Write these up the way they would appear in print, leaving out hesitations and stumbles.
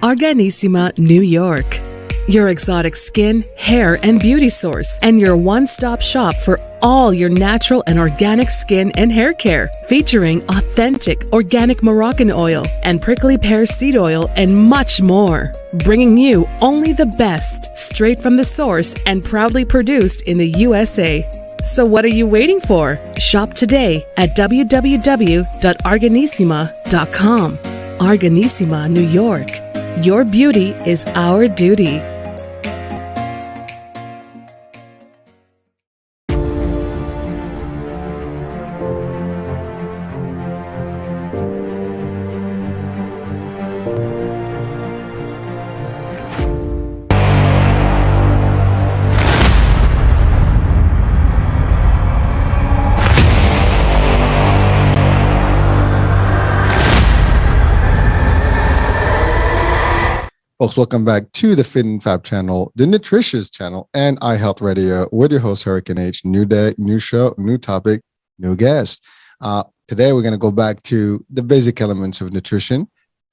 Arganissima, New York. Your exotic skin, hair, and beauty source, and your one-stop shop for all your natural and organic skin and hair care, featuring authentic organic Moroccan oil and prickly pear seed oil and much more. Bringing you only the best, straight from the source and proudly produced in the USA. So what are you waiting for? Shop today at www.arganissima.com. Arganissima, New York. Your beauty is our duty. Folks, welcome back to the Fit and Fab channel, the Nutritious channel, and iHealth Radio with your host, Hurricane H. New day, new show, new topic, new guest. Today, we're going to go back to the basic elements of nutrition,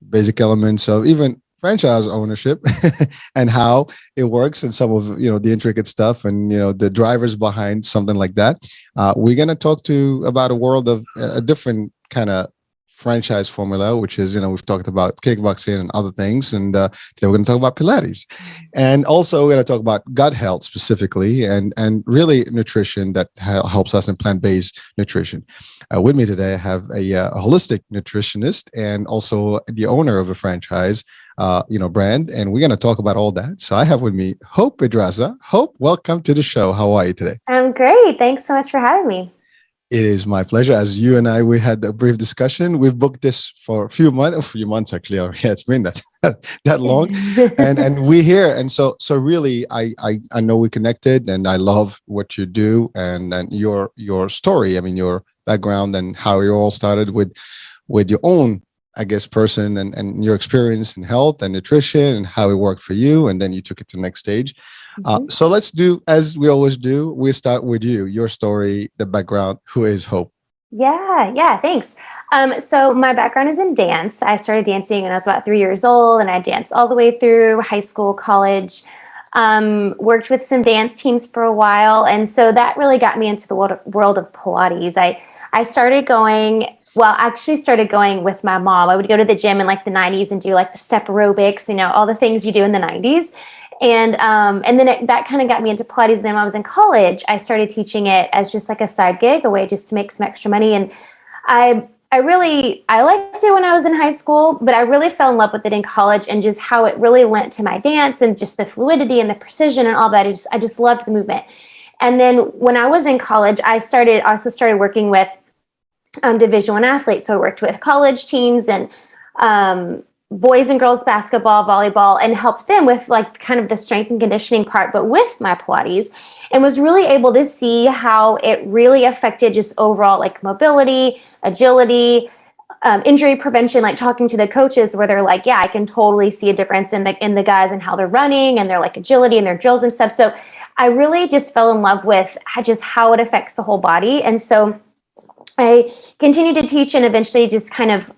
basic elements of even franchise ownership and how it works and some of, the intricate stuff and, the drivers behind something like that. We're going to talk about a world of a different kind of franchise formula, which is, we've talked about kickboxing and other things. And today we're going to talk about Pilates. And also we're going to talk about gut health specifically and really nutrition that helps us in plant-based nutrition. With me today, I have a holistic nutritionist and also the owner of a franchise, brand. And we're going to talk about all that. So I have with me Hope Pedraza. Hope, welcome to the show. How are you today? I'm great. Thanks so much for having me. It is my pleasure. As you and I, we had a brief discussion. We've booked this for a few months actually. Oh, yeah, it's been that long, and we're here. And so really, I know we connected, and I love what you do and your story. I mean, your background and how you all started with your own, I guess, person and your experience in health and nutrition and how it worked for you, and then you took it to the next stage. So let's do as we always do. We start with you, your story, the background. Who is Hope? Yeah, thanks. So my background is in dance. I started dancing when I was about 3 years old, and I danced all the way through high school, college. Worked with some dance teams for a while, and so that really got me into the world of Pilates. I started going. Well, I actually started going with my mom. I would go to the gym in like the 90s and do like the step aerobics, all the things you do in the 90s. And then that kind of got me into Pilates. And then when I was in college, I started teaching it as just like a side gig, a way just to make some extra money. And I liked it when I was in high school, but I really fell in love with it in college and just how it really lent to my dance and just the fluidity and the precision and all that. I just loved the movement. And then when I was in college, I also started working with Division I athletes. So I worked with college teams and boys and girls basketball, volleyball, and helped them with like kind of the strength and conditioning part, but with my Pilates, and was really able to see how it really affected just overall like mobility, agility, injury prevention, like talking to the coaches where they're like, yeah, I can totally see a difference in the guys and how they're running and their like agility and their drills and stuff. So I really just fell in love with just how it affects the whole body. And so I continued to teach and eventually just kind of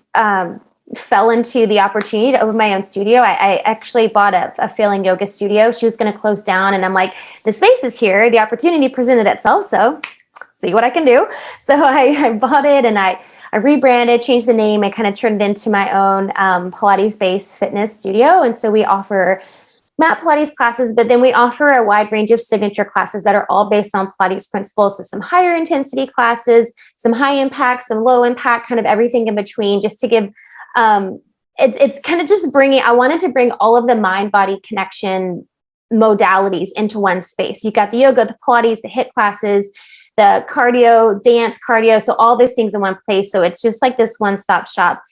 fell into the opportunity to open my own studio. I actually bought a failing yoga studio. She was going to close down, and I'm like, the space is here. The opportunity presented itself, so see what I can do. So I bought it, and I rebranded, changed the name, and kind of turned it into my own Pilates-based fitness studio. And so we offer mat Pilates classes, but then we offer a wide range of signature classes that are all based on Pilates principles. So some higher intensity classes, some high impact, some low impact, kind of everything in between, just to give, it's kind of just I wanted to bring all of the mind-body connection modalities into one space. You got the yoga, the Pilates, the HIIT classes, the cardio, dance, cardio. So all those things in one place. So it's just like this one-stop shop.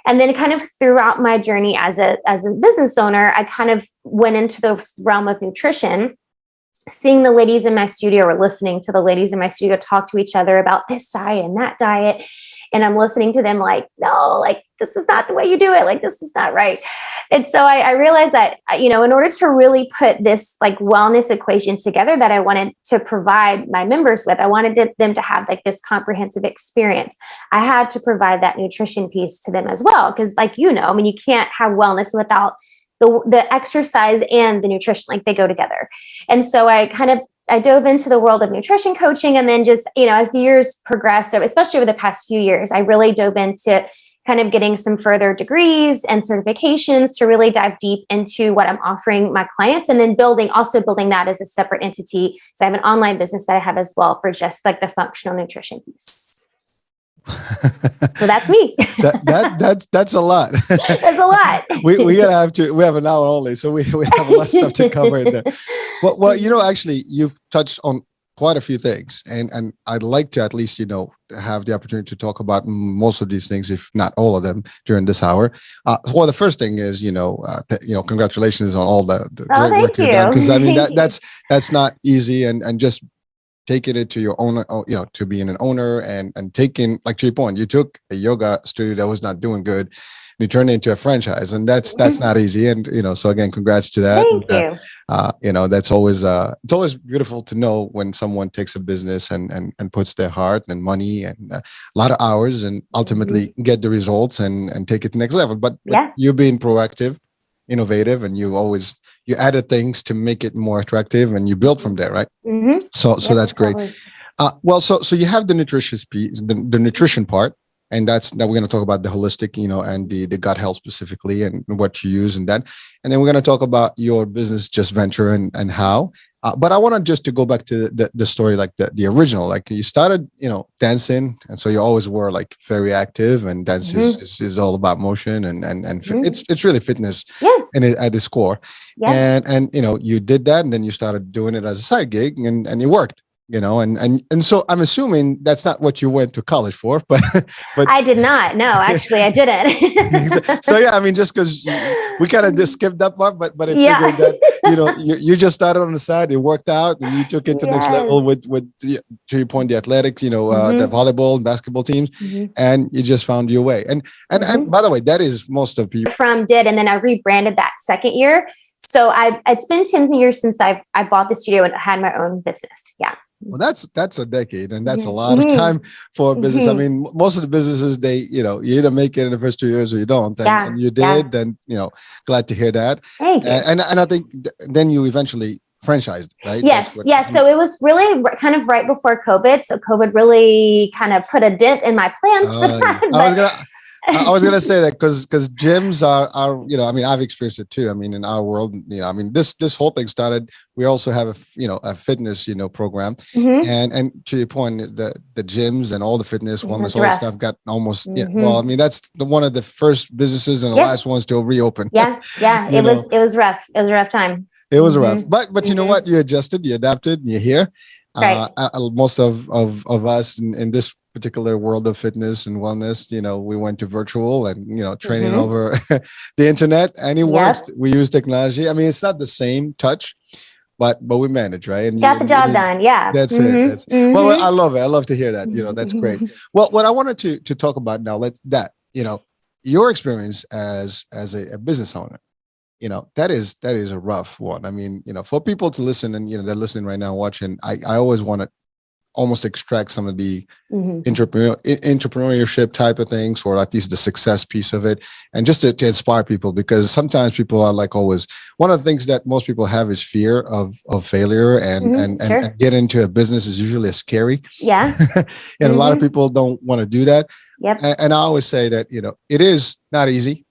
And then kind of throughout my journey as a business owner, I kind of went into the realm of nutrition, seeing the ladies in my studio or listening to the ladies in my studio talk to each other about this diet and that diet. And I'm listening to them like, no, like, this is not the way you do it. Like, this is not right. And so I realized that, in order to really put this like wellness equation together that I wanted to provide my members with, I wanted them to have like this comprehensive experience. I had to provide that nutrition piece to them as well. Cause like, you can't have wellness without the exercise and the nutrition, like they go together. And so I dove into the world of nutrition coaching, and then just, as the years progressed, so especially over the past few years, I really dove into kind of getting some further degrees and certifications to really dive deep into what I'm offering my clients, and then building that as a separate entity. So I have an online business that I have as well for just like the functional nutrition piece. So that's me. That's a lot. That's a lot. we have an hour only, so we have a lot of stuff to cover in there. Well, actually, you've touched on quite a few things, and I'd like to at least have the opportunity to talk about most of these things, if not all of them, during this hour. Well, the first thing is congratulations on all the great work you've done, because I mean that's not easy, and just taking it to your own, to being an owner and taking, like, to your point, you took a yoga studio that was not doing good, and you turned it into a franchise, and that's not easy. And so again, congrats to that. Thank you. That's always it's always beautiful to know when someone takes a business and puts their heart and money and a lot of hours and ultimately get the results and take it to the next level. But you being proactive, innovative, and you added things to make it more attractive, and you built from there, right? Mm-hmm. So that's great. Totally. So you have the nutritious piece, the nutrition part, and now we're going to talk about the holistic, and the gut health specifically, and what you use and that, and then we're going to talk about your business just venture and how. But I want to go back to the story, like the original, like you started, dancing. And so you always were like very active, and dance is all about motion and it's really fitness at its core. Yeah. And you did that, and then you started doing it as a side gig, and it worked. And so I'm assuming that's not what you went to college for, but I did not. No, actually I didn't. So yeah, I mean, just because we kind of just skipped that part, but I figured that, you just started on the side, it worked out, and you took it to the next level with to your point, the athletics, the volleyball and basketball teams, and you just found your way. And by the way, that is most of people and then I rebranded that second year. So it's been 10 years since I bought the studio and had my own business. Yeah. Well, that's a decade, and that's a lot of time for a business. I mean, most of the businesses, they, you either make it in the first 2 years or you don't. And you did, and glad to hear that. Thank you. And I think then you eventually franchised, right? Yes. So it was really kind of right before COVID. So COVID really kind of put a dent in my plans for that. I was gonna say that because gyms are I mean, I've experienced it too. I mean, in our world, I mean, this whole thing started. We also have a fitness program, and to your point, the gyms and all the fitness, wellness, all the stuff got almost well, I mean, that's one of the first businesses and the last ones to reopen. It was rough. It was a rough time. It was rough, but you know what? You adjusted, you adapted, and you're here. Right. Most of us in this particular world of fitness and wellness, we went to virtual and training over the internet, and it works. We use technology. I mean, it's not the same touch, but we manage, right? And got the job done. Yeah, that's it. Well, I love it. I love to hear that. That's great. Well, what I wanted to talk about now, your experience as a business owner. That is a rough one. I mean, for people to listen, and they're listening right now, watching. I always want to almost extract some of the entrepreneurship type of things, or at least the success piece of it, and just to inspire people, because sometimes people are like, always, one of the things that most people have is fear of failure, and get into a business is usually scary. Yeah. And a lot of people don't want to do that. Yep. And I always say that, it is not easy.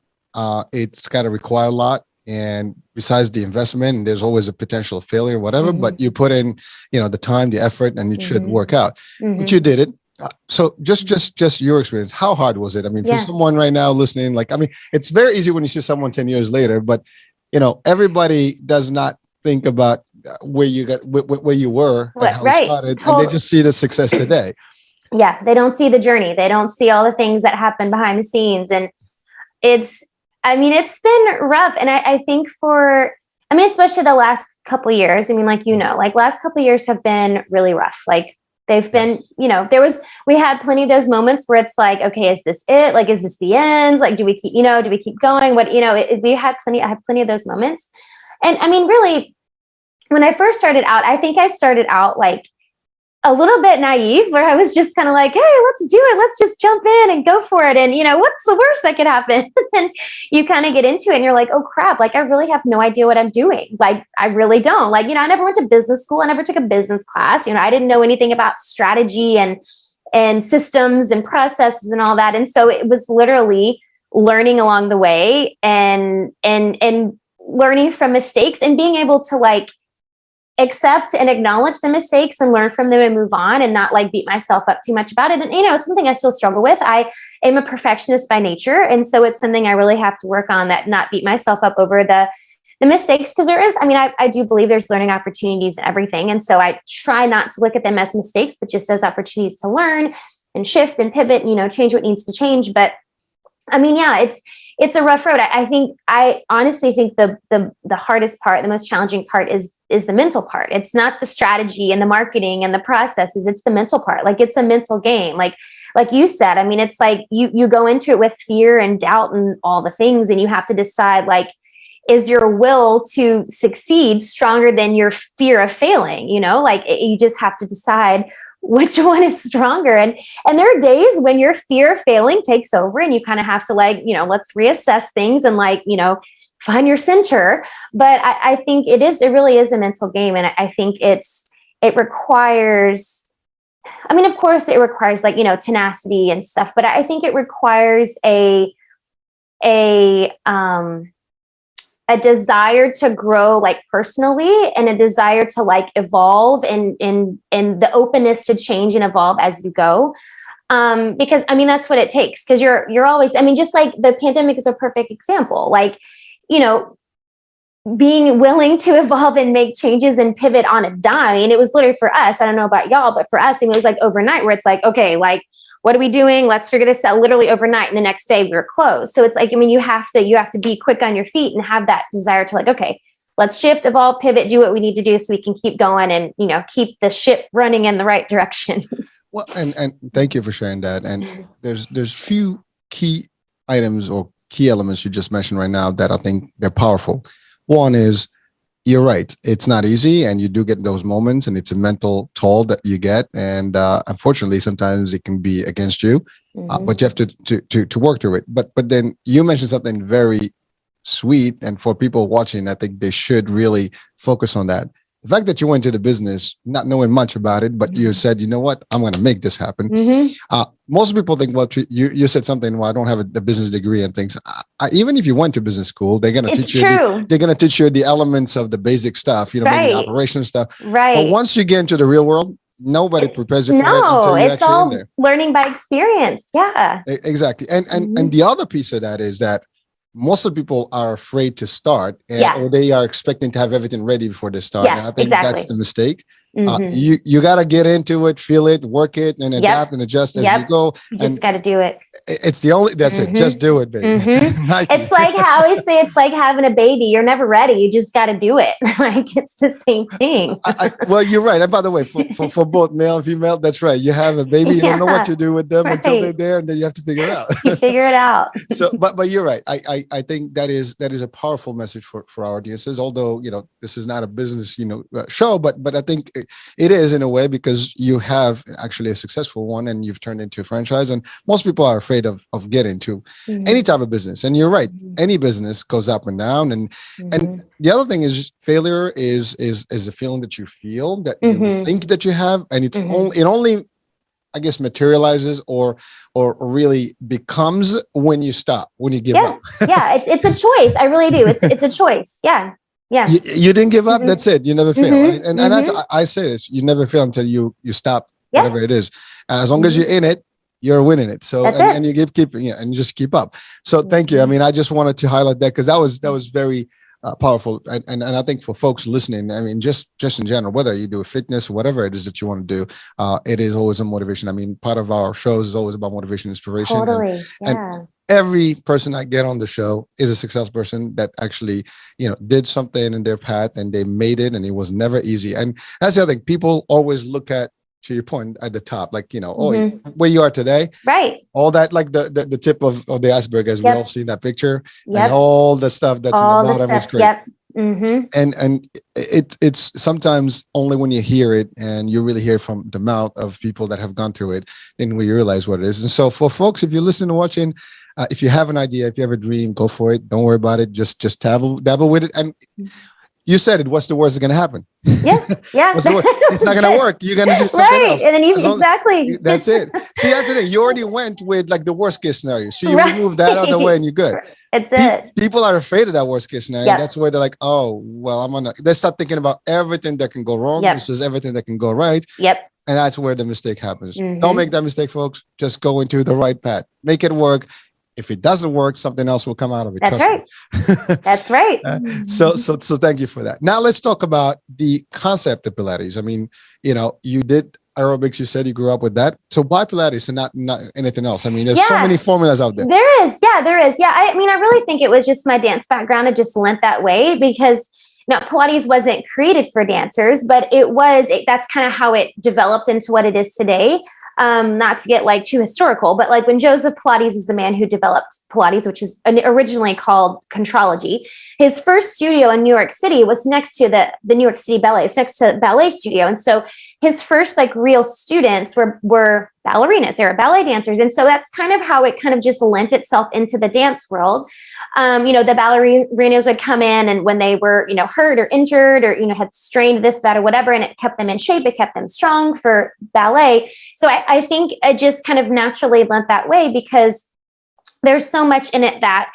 It's got to require a lot. And besides the investment, and there's always a potential of failure, whatever, but you put in, the time, the effort, and it should work out. But you did it. So just your experience, how hard was it? I mean, for someone right now listening, it's very easy when you see someone 10 years later, but everybody does not think about where you were and how you started, and they just see the success today. Yeah. They don't see the journey. They don't see all the things that happen behind the scenes. And it's been rough. And I think especially the last couple of years, last couple of years have been really rough. Like they've been, we had plenty of those moments where it's like, okay, is this it? Like, is this the end? Like, do we keep going? I had plenty of those moments. And I mean, really, when I first started out, I think I started out like a little bit naive where I was just kind of like, hey, let's do it. Let's just jump in and go for it. And, what's the worst that could happen? And you kind of get into it and you're like, oh crap, like I really have no idea what I'm doing. Like, I really don't. Like, I never went to business school. I never took a business class. I didn't know anything about strategy and systems and processes and all that. And so it was literally learning along the way and learning from mistakes and being able to like accept and acknowledge the mistakes and learn from them and move on and not like beat myself up too much about it. And, it's something I still struggle with. I am a perfectionist by nature. And so it's something I really have to work on, that not beat myself up over the mistakes. Because I do believe there's learning opportunities and everything. And so I try not to look at them as mistakes, but just as opportunities to learn and shift and pivot, change what needs to change. But it's a rough road. I honestly think the hardest part, the most challenging part is the mental part. It's not the strategy and the marketing and the processes. It's the mental part. Like, it's a mental game. Like you said, it's like you go into it with fear and doubt and all the things, and you have to decide, like, is your will to succeed stronger than your fear of failing? You just have to decide which one is stronger. And there are days when your fear of failing takes over and you kind of have to let's reassess things and find your center. But I think it really is a mental game. And I think it requires, of course it requires tenacity and stuff, but I think it requires a desire to grow personally, and a desire to evolve and the openness to change and evolve as you go. Because that's what it takes. Because you're always, just like the pandemic is a perfect example. Being willing to evolve and make changes and pivot on a dime. It was literally for us. I don't know about y'all, but for us, it was overnight, where it's okay, what are we doing? Let's figure this out literally overnight. And the next day we were closed. So it's you have to be quick on your feet and have that desire to okay, let's shift, evolve, pivot, do what we need to do so we can keep going and, keep the ship running in the right direction. Well, and thank you for sharing that. And there's few key items or key elements you just mentioned right now that I think they're powerful. One is, you're right. It's not easy, and you do get those moments, and it's a mental toll that you get. And unfortunately, sometimes it can be against you, but you have to work through it. But then you mentioned something very sweet, and for people watching, I think they should really focus on that. The fact that you went to the business not knowing much about it, but you said, you know what, I'm going to make this happen. Most people think, well, you said something, well, I don't have a business degree and things. Even if you went to business school, they're going to teach you. They're going to teach you the elements of the basic stuff, maybe the operation stuff. Right. But once you get into the real world, nobody prepares you for it until you're actually all in there. Learning by experience. Yeah. Exactly. And the other piece of that is that most of the people are afraid to start, or they are expecting to have everything ready before they start. And I think that's the mistake. You got to get into it, feel it, work it, and adapt and adjust as you go. You just got to do it. It's the only, that's it. Just do it, baby. It's like how I always say, it's like having a baby. You're never ready. You just got to do it. It's the same thing. Well, you're right. And by the way, for both male and female, that's right. You have a baby, you don't know what to do with them until they're there, and then you have to figure it out. You figure it out. So, but you're right. I think that is a powerful message for our audiences. Although this is not a business show, but I think it is in a way, because you have actually a successful one and you've turned into a franchise, and most people are afraid of getting into any type of business. And you're right, any business goes up and down. And the other thing is, failure is a feeling that you feel, that you think that you have, and it only I guess materializes or really becomes when you stop, when you give up. It's a choice. I really do. It's a choice. Yeah. You didn't give up. That's it. You never fail. Right? And that's, I say this, you never fail until you stop whatever it is. As long as you're in it, you're winning it. So, and you keep and you just keep up. So thank you. I just wanted to highlight that, because that was very powerful. And I think for folks listening, just in general, whether you do fitness, whatever it is that you want to do, it is always a motivation. Part of our shows is always about motivation, inspiration. Totally. And every person I get on the show is a successful person that actually, did something in their path and they made it, and it was never easy. And that's the other thing. People always look at, to your point, at the top, where you are today, right? All that, like the tip of the iceberg, as we all see in that picture, and all the stuff that's all in the bottom is great. And it's sometimes only when you hear it and you really hear it from the mouth of people that have gone through it, then we realize what it is. And so for folks, if you're listening and watching, if you have an idea, if you have a dream, go for it. Don't worry about it. Just dabble with it. And you said it. What's the worst that's going to happen? Yeah. It's not going to work. You're going to do something else. And then exactly. That's it. See, that's it. You already went with like the worst case scenario. So you remove that out of the way and you're good. It's it. People are afraid of that worst case scenario. Yep. That's where they're like, oh, well, they start thinking about everything that can go wrong versus everything that can go right. Yep. And that's where the mistake happens. Don't make that mistake, folks. Just go into the right path. Make it work. If it doesn't work, something else will come out of it. That's right. That's right. So thank you for that. Now let's talk about the concept of Pilates. I mean, you did aerobics. You said you grew up with that. So why Pilates and not anything else? I mean, there's so many formulas out there. There is. Yeah. I mean, I really think it was just my dance background. It just lent that way because Pilates wasn't created for dancers, but that's kind of how it developed into what it is today. Not to get like too historical, but like when Joseph Pilates is the man who developed Pilates, which is originally called Contrology, his first studio in New York City was next to the New York City Ballet. It's next to the ballet studio. And so his first like real students were ballerinas. They were ballet dancers. And so that's kind of how it kind of just lent itself into the dance world. The ballerinas would come in and when they were, hurt or injured or, had strained this, that, or whatever, and it kept them in shape, it kept them strong for ballet. So I think it just kind of naturally lent that way because there's so much in it that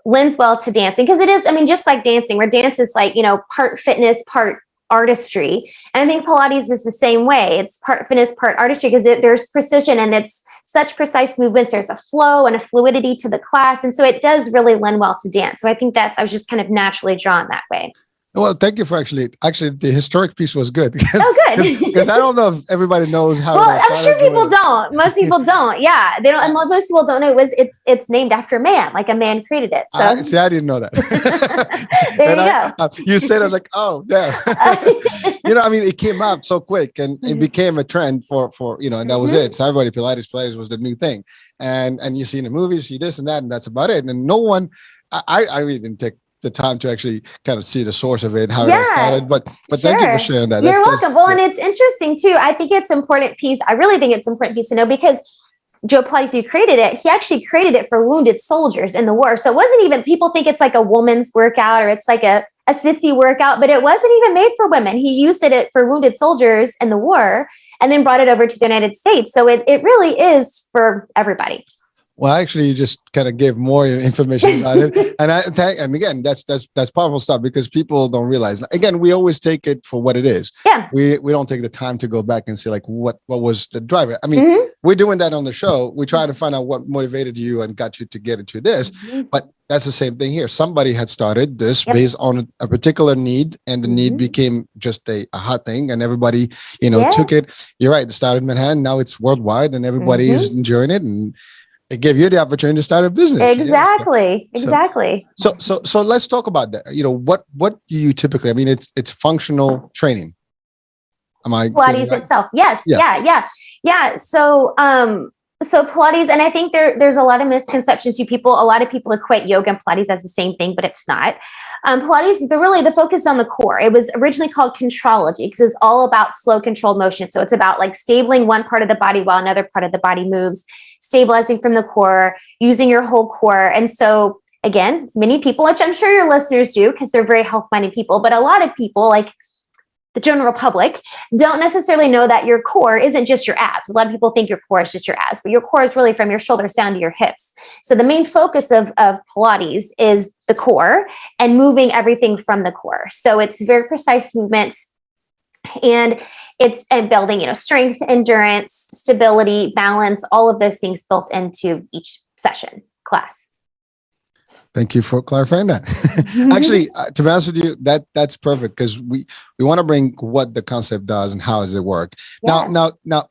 lends well to dancing. Because it is, just like dancing, where dance is like, part fitness, part artistry. And I think Pilates is the same way. It's part fitness, part artistry, because there's precision and it's such precise movements. There's a flow and a fluidity to the class. And so it does really lend well to dance. So I think I was just kind of naturally drawn that way. Well, thank you for actually the historic piece was good. Because, good. Because I don't know if everybody knows how. Well, I'm sure people don't. Most people don't. Yeah, they don't. And most people don't know it's named after man. Like a man created it. So I didn't know that. There you go. You said I was like, oh, yeah. It came out so quick and it became a trend for and that was it. So everybody, Pilates was the new thing, and you see in the movies, see this and that, and that's about it. And no one, I really didn't take the time to actually kind of see the source of it, how it all started. But thank you for sharing that. You're welcome. Well, and it's interesting too. I think it's important piece. I really think it's an important piece to know because Joe Pilates, who created it, he actually created it for wounded soldiers in the war. So it wasn't even, people think it's like a woman's workout or it's like a sissy workout, but it wasn't even made for women. He used it for wounded soldiers in the war and then brought it over to the United States. So it really is for everybody. Well, actually, you just kind of gave more information about it, and again, that's powerful stuff because people don't realize. Again, we always take it for what it is. Yeah, we don't take the time to go back and see like what was the driver. I mean, we're doing that on the show. We try to find out what motivated you and got you to get into this. But that's the same thing here. Somebody had started this based on a particular need, and the need became just a hot thing, and everybody took it. You're right. It started in Manhattan, now it's worldwide, and everybody is enjoying it and. It gave you the opportunity to start a business. Exactly. So let's talk about that. What do you typically? I mean, it's functional training. Am I Pilates itself? Yes. Yeah. So Pilates, and I think there's a lot of misconceptions to people. A lot of people equate yoga and Pilates as the same thing, but it's not. Pilates, the focus on the core. It was originally called Contrology because it's all about slow, controlled motion. So it's about like stabling one part of the body while another part of the body moves, stabilizing from the core, using your whole core. And so again, many people, which I'm sure your listeners do because they're very health-minded people, but a lot of people like the general public don't necessarily know that your core isn't just your abs. A lot of people think your core is just your abs, but your core is really from your shoulders down to your hips. So the main focus of Pilates is the core and moving everything from the core. So it's very precise movements and it's building, strength, endurance, stability, balance, all of those things built into each session class. Thank you for clarifying that. Actually, to be honest with you, that's perfect because we want to bring what the concept does and how does it work. Yeah. Now,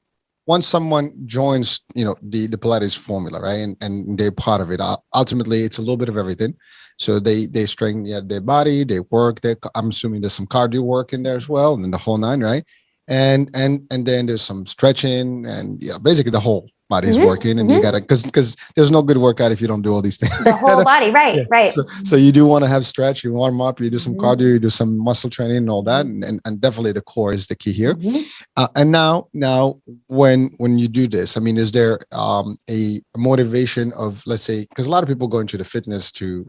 once someone joins, the Pilates formula, right, and they're part of it, ultimately it's a little bit of everything. So they strengthen their body, they work. I'm assuming there's some cardio work in there as well, and then the whole nine, right? And then there's some stretching and basically the whole body's working, and you gotta, because there's no good workout if you don't do all these things. The whole body, right, Yeah. right. So you do want to have stretch, you warm up, you do some cardio, you do some muscle training and all that, and definitely the core is the key here. And now when you do this, I mean, is there a motivation of, let's say, because a lot of people go into the fitness to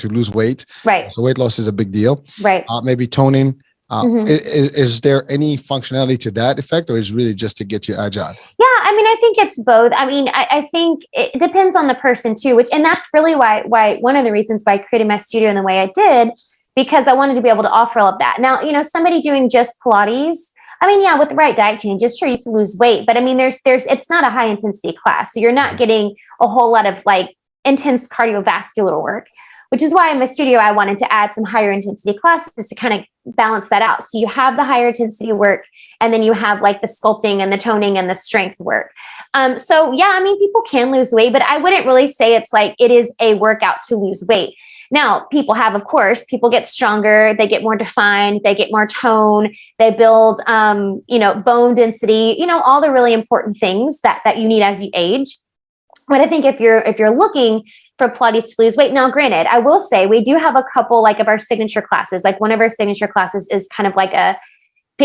to lose weight, right? So weight loss is a big deal, right? Maybe toning. Is there any functionality to that effect, or is it really just to get you agile? Yeah, I mean, I think it's both. I mean, I think it depends on the person too, and that's really why one of the reasons why I created my studio in the way I did, because I wanted to be able to offer all of that. Now, somebody doing just Pilates, I mean, yeah, with the right diet changes, sure, you can lose weight, but I mean, it's not a high intensity class, so you're not getting a whole lot of like intense cardiovascular work. Which is why in my studio, I wanted to add some higher intensity classes to kind of balance that out. So you have the higher intensity work, and then you have like the sculpting and the toning and the strength work. So yeah, I mean, people can lose weight, but I wouldn't really say it's like it is a workout to lose weight. Now, people get stronger, they get more defined, they get more tone, they build, bone density, all the really important things that you need as you age. But I think if you're looking for Pilates to lose weight. Now, granted, I will say we do have a couple like of our signature classes. Like one of our signature classes is kind of like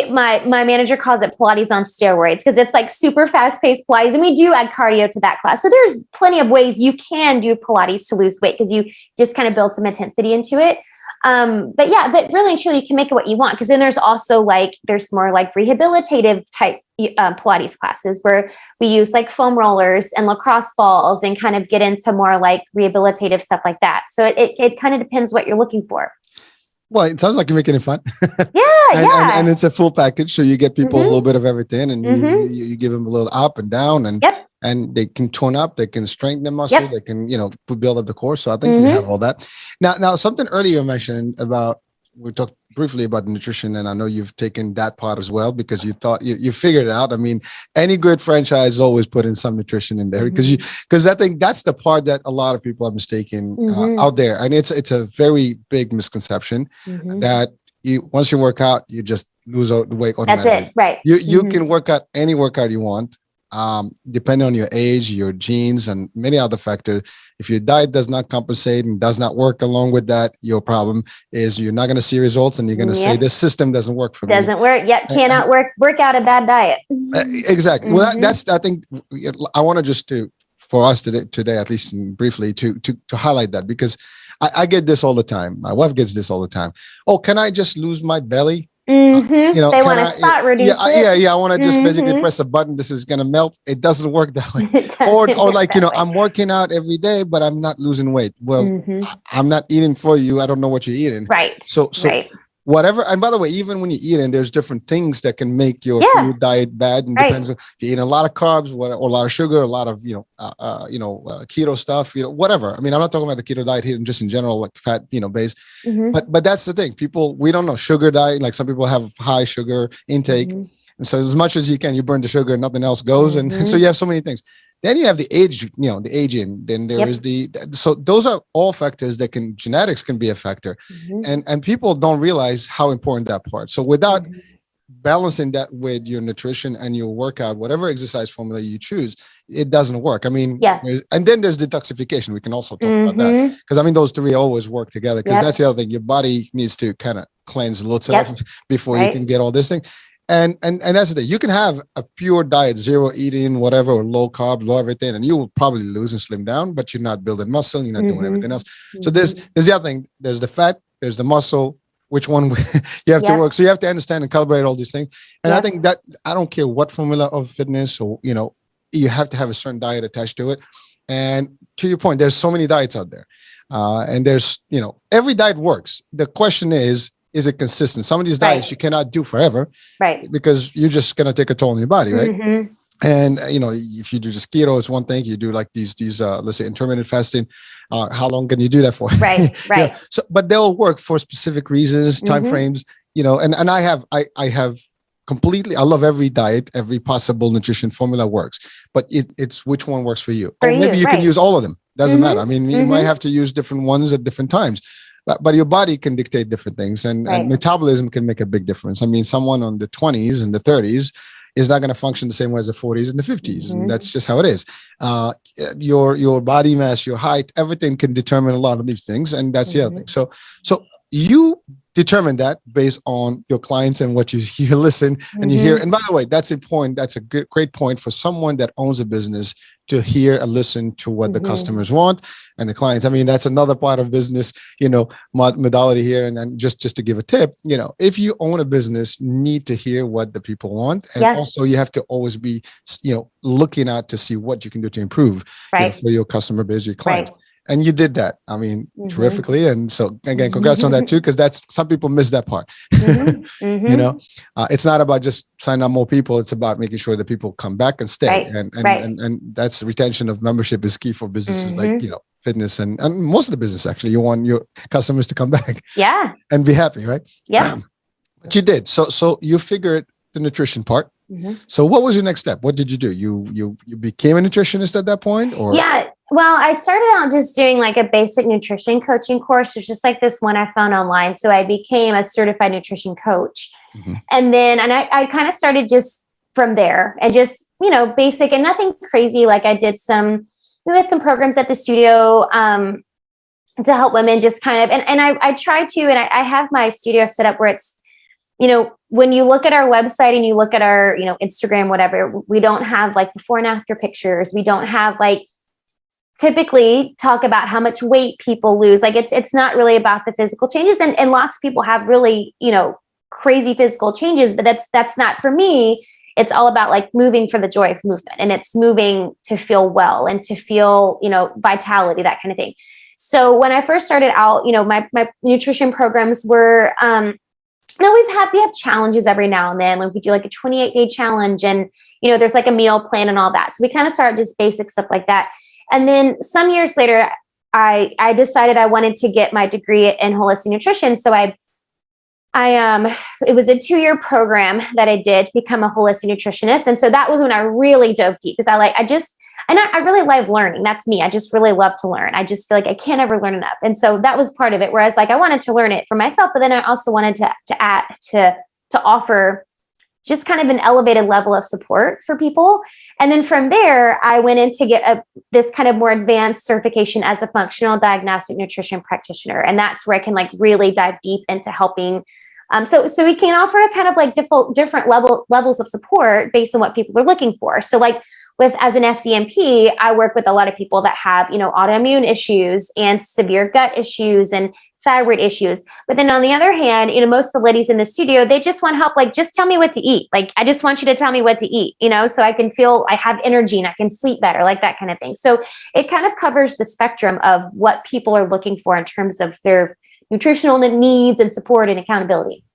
my manager calls it Pilates on steroids, because it's like super fast paced Pilates. And we do add cardio to that class. So there's plenty of ways you can do Pilates to lose weight, because you just kind of build some intensity into it. But really and truly you can make it what you want. Because then there's also there's more like rehabilitative type Pilates classes where we use like foam rollers and lacrosse balls and kind of get into more like rehabilitative stuff like that. So it kind of depends what you're looking for. Well, it sounds like you're making it fun. Yeah, and it's a full package. So you get people a little bit of everything, and you give them a little up and down, and they can tone up, they can strengthen the muscle, they can, build up the core. So I think you have all that. Now something earlier you mentioned about, we talked briefly about nutrition, and I know you've taken that part as well, because you thought you figured it out. I mean, any good franchise always put in some nutrition in there, because I think that's the part that a lot of people are mistaken out there, and it's a very big misconception that once you work out, you just lose the weight automatically. That's it, right? You can work out any workout you want, depending on your age, your genes, and many other factors. If your diet does not compensate and does not work along with that, your problem is you're not going to see results, and you're going to say this system doesn't work for me. Doesn't work. Yep. Cannot work out a bad diet. Exactly. Well, that's, I think I want to just for us today, at least briefly, to highlight that, because I get this all the time. My wife gets this all the time. Oh, can I just lose my belly? They want to spot reduce it. I want to just basically press a button. This is going to melt. It doesn't work that way. Or like, I'm working out every day, but I'm not losing weight. Well, I'm not eating for you. I don't know what you're eating. Right. So whatever. And by the way, even when you're eating, there's different things that can make your food diet bad. And depends on if you're eating a lot of carbs, or a lot of sugar, a lot of, keto stuff, whatever. I mean, I'm not talking about the keto diet here, just in general, like fat, base. But that's the thing. We don't know sugar diet. Like some people have high sugar intake. And so as much as you can, you burn the sugar and nothing else goes. And so you have so many things. Then you have the age, the aging. Then there is so those are all factors that genetics can be a factor. And people don't realize how important that part. So without balancing that with your nutrition and your workout, whatever exercise formula you choose, it doesn't work. I mean, and then there's detoxification. We can also talk about that, because I mean, those three always work together, because that's the other thing. Your body needs to kind of cleanse itself before you can get all this thing. And that's the thing. You can have a pure diet, zero eating, whatever, or low carb, low everything, and you will probably lose and slim down, but you're not building muscle. You're not doing everything else. So there's the other thing. There's the fat. There's the muscle. Which one you have to work. So you have to understand and calibrate all these things. And I think that I don't care what formula of fitness, or, you have to have a certain diet attached to it. And to your point, there's so many diets out there. And there's, every diet works. The question is it consistent? Some of these diets you cannot do forever, right? Because you're just going to take a toll on your body, right? And, if you do just keto, it's one thing. You do like these let's say intermittent fasting. How long can you do that for? Right. So, but they'll work for specific reasons, time frames, and I have completely, I love every diet, every possible nutrition formula works, but it's which one works for you. Or maybe you can use all of them. Doesn't matter. I mean, you might have to use different ones at different times. But your body can dictate different things, and metabolism can make a big difference. I mean, someone on the 20s and the 30s, is not going to function the same way as the 40s and the 50s. Mm-hmm. And that's just how it is. Your body mass, your height, everything can determine a lot of these things. And that's the other thing. So you determine that based on your clients and what you hear, listen, and you hear. And by the way, that's important. That's a great point for someone that owns a business to hear and listen to what the customers want and the clients. I mean, that's another part of business, modality here. And then just to give a tip, if you own a business, you need to hear what the people want. And also you have to always be, looking out to see what you can do to improve for your customer base, your clients. Right. And you did that. I mean, terrifically. And so again, congrats on that too, because some people miss that part. It's not about just signing up more people. It's about making sure that people come back and stay. And that's retention of membership is key for businesses like, fitness and most of the business, actually. You want your customers to come back and be happy, right? Yeah. But you did. So you figured the nutrition part. So what was your next step? What did you do? You became a nutritionist at that point, or? Yeah. Well, I started out just doing like a basic nutrition coaching course. It was just like this one I found online. So I became a certified nutrition coach. And then, I kind of started just from there and just, basic and nothing crazy. Like we had some programs at the studio to help women just kind of, and I try to, and I have my studio set up where it's, when you look at our website and you look at our, Instagram, whatever, we don't have like before and after pictures. We don't have like, typically talk about how much weight people lose. Like it's not really about the physical changes. And lots of people have really, crazy physical changes, but that's not for me. It's all about like moving for the joy of movement, and it's moving to feel well and to feel, vitality, that kind of thing. So when I first started out, my nutrition programs were, we have challenges every now and then. Like we do like a 28-day challenge and, there's like a meal plan and all that. So we kind of started just basic stuff like that. And then some years later, I decided I wanted to get my degree in holistic nutrition. So it was a 2-year program that I did to become a holistic nutritionist. And so that was when I really dove deep because I really love learning. That's me. I just really love to learn. I just feel like I can't ever learn enough. And so that was part of it. Whereas like I wanted to learn it for myself, but then I also wanted to offer just kind of an elevated level of support for people. And then from there, I went in to get this kind of more advanced certification as a functional diagnostic nutrition practitioner. And that's where I can like really dive deep into helping. So we can offer a kind of like different levels of support based on what people are looking for. So like as an FDNP, I work with a lot of people that have, autoimmune issues and severe gut issues and thyroid issues. But then on the other hand, most of the ladies in the studio, they just want help. Like, just tell me what to eat. Like, I just want you to tell me what to eat, so I can feel I have energy and I can sleep better, like that kind of thing. So it kind of covers the spectrum of what people are looking for in terms of their nutritional needs and support and accountability.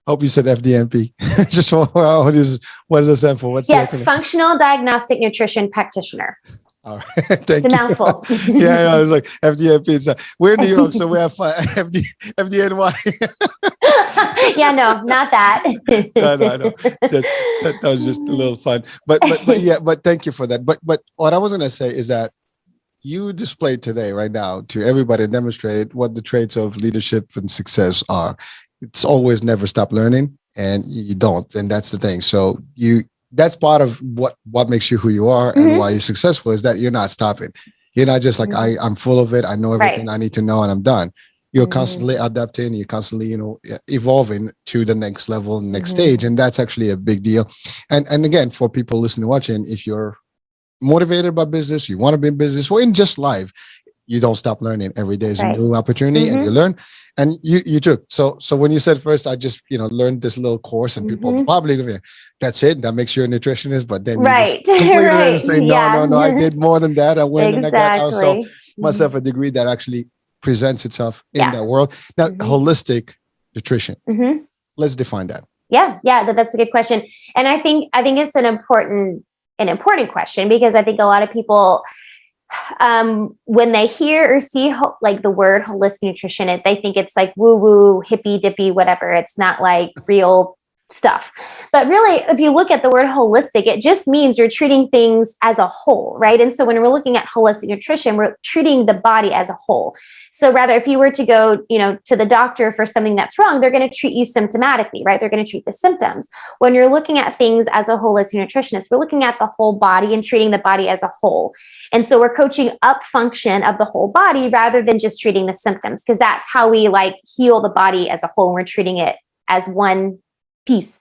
Hope you said FDNP. Just what does that stand for? What's yes, Functional Diagnostic Nutrition Practitioner. All right, thank you. It's a mouthful. Yeah, it's like FDNP. We're in New York, so we have FDNY. Yeah, no, not that. No, that was just a little fun. But thank you for that. But what I was going to say is that you displayed today, right now, to everybody and demonstrate what the traits of leadership and success are. It's always never stop learning, and you don't. And that's the thing. So that's part of what makes you who you are and why you're successful is that you're not stopping. You're not just like, I'm full of it. I know everything I need to know and I'm done. You're constantly adapting. You're constantly, evolving to the next level, next stage. And that's actually a big deal. And again, for people listening, watching, if you're motivated by business, you want to be in business or in just life, you don't stop learning. Every day is a new opportunity and you learn. And you took. So when you said first, I just, learned this little course and people probably go, that's it. That makes you a nutritionist. But then you completely say, no, I did more than that. I went and I got myself a degree that actually presents itself in that world. Now, holistic nutrition. Let's define that. Yeah, that's a good question. And I think it's an important question because I think a lot of people, when they hear or see like the word holistic nutrition, they think it's like woo woo, hippy dippy, whatever. It's not like real stuff. But really, if you look at the word holistic, it just means you're treating things as a whole, right? And so when we're looking at holistic nutrition, we're treating the body as a whole. So rather, if you were to go, to the doctor for something that's wrong, they're going to treat you symptomatically, right? They're going to treat the symptoms. When you're looking at things as a holistic nutritionist, we're looking at the whole body and treating the body as a whole. And so we're coaching up function of the whole body rather than just treating the symptoms, because that's how we heal the body as a whole. And we're treating it as one piece.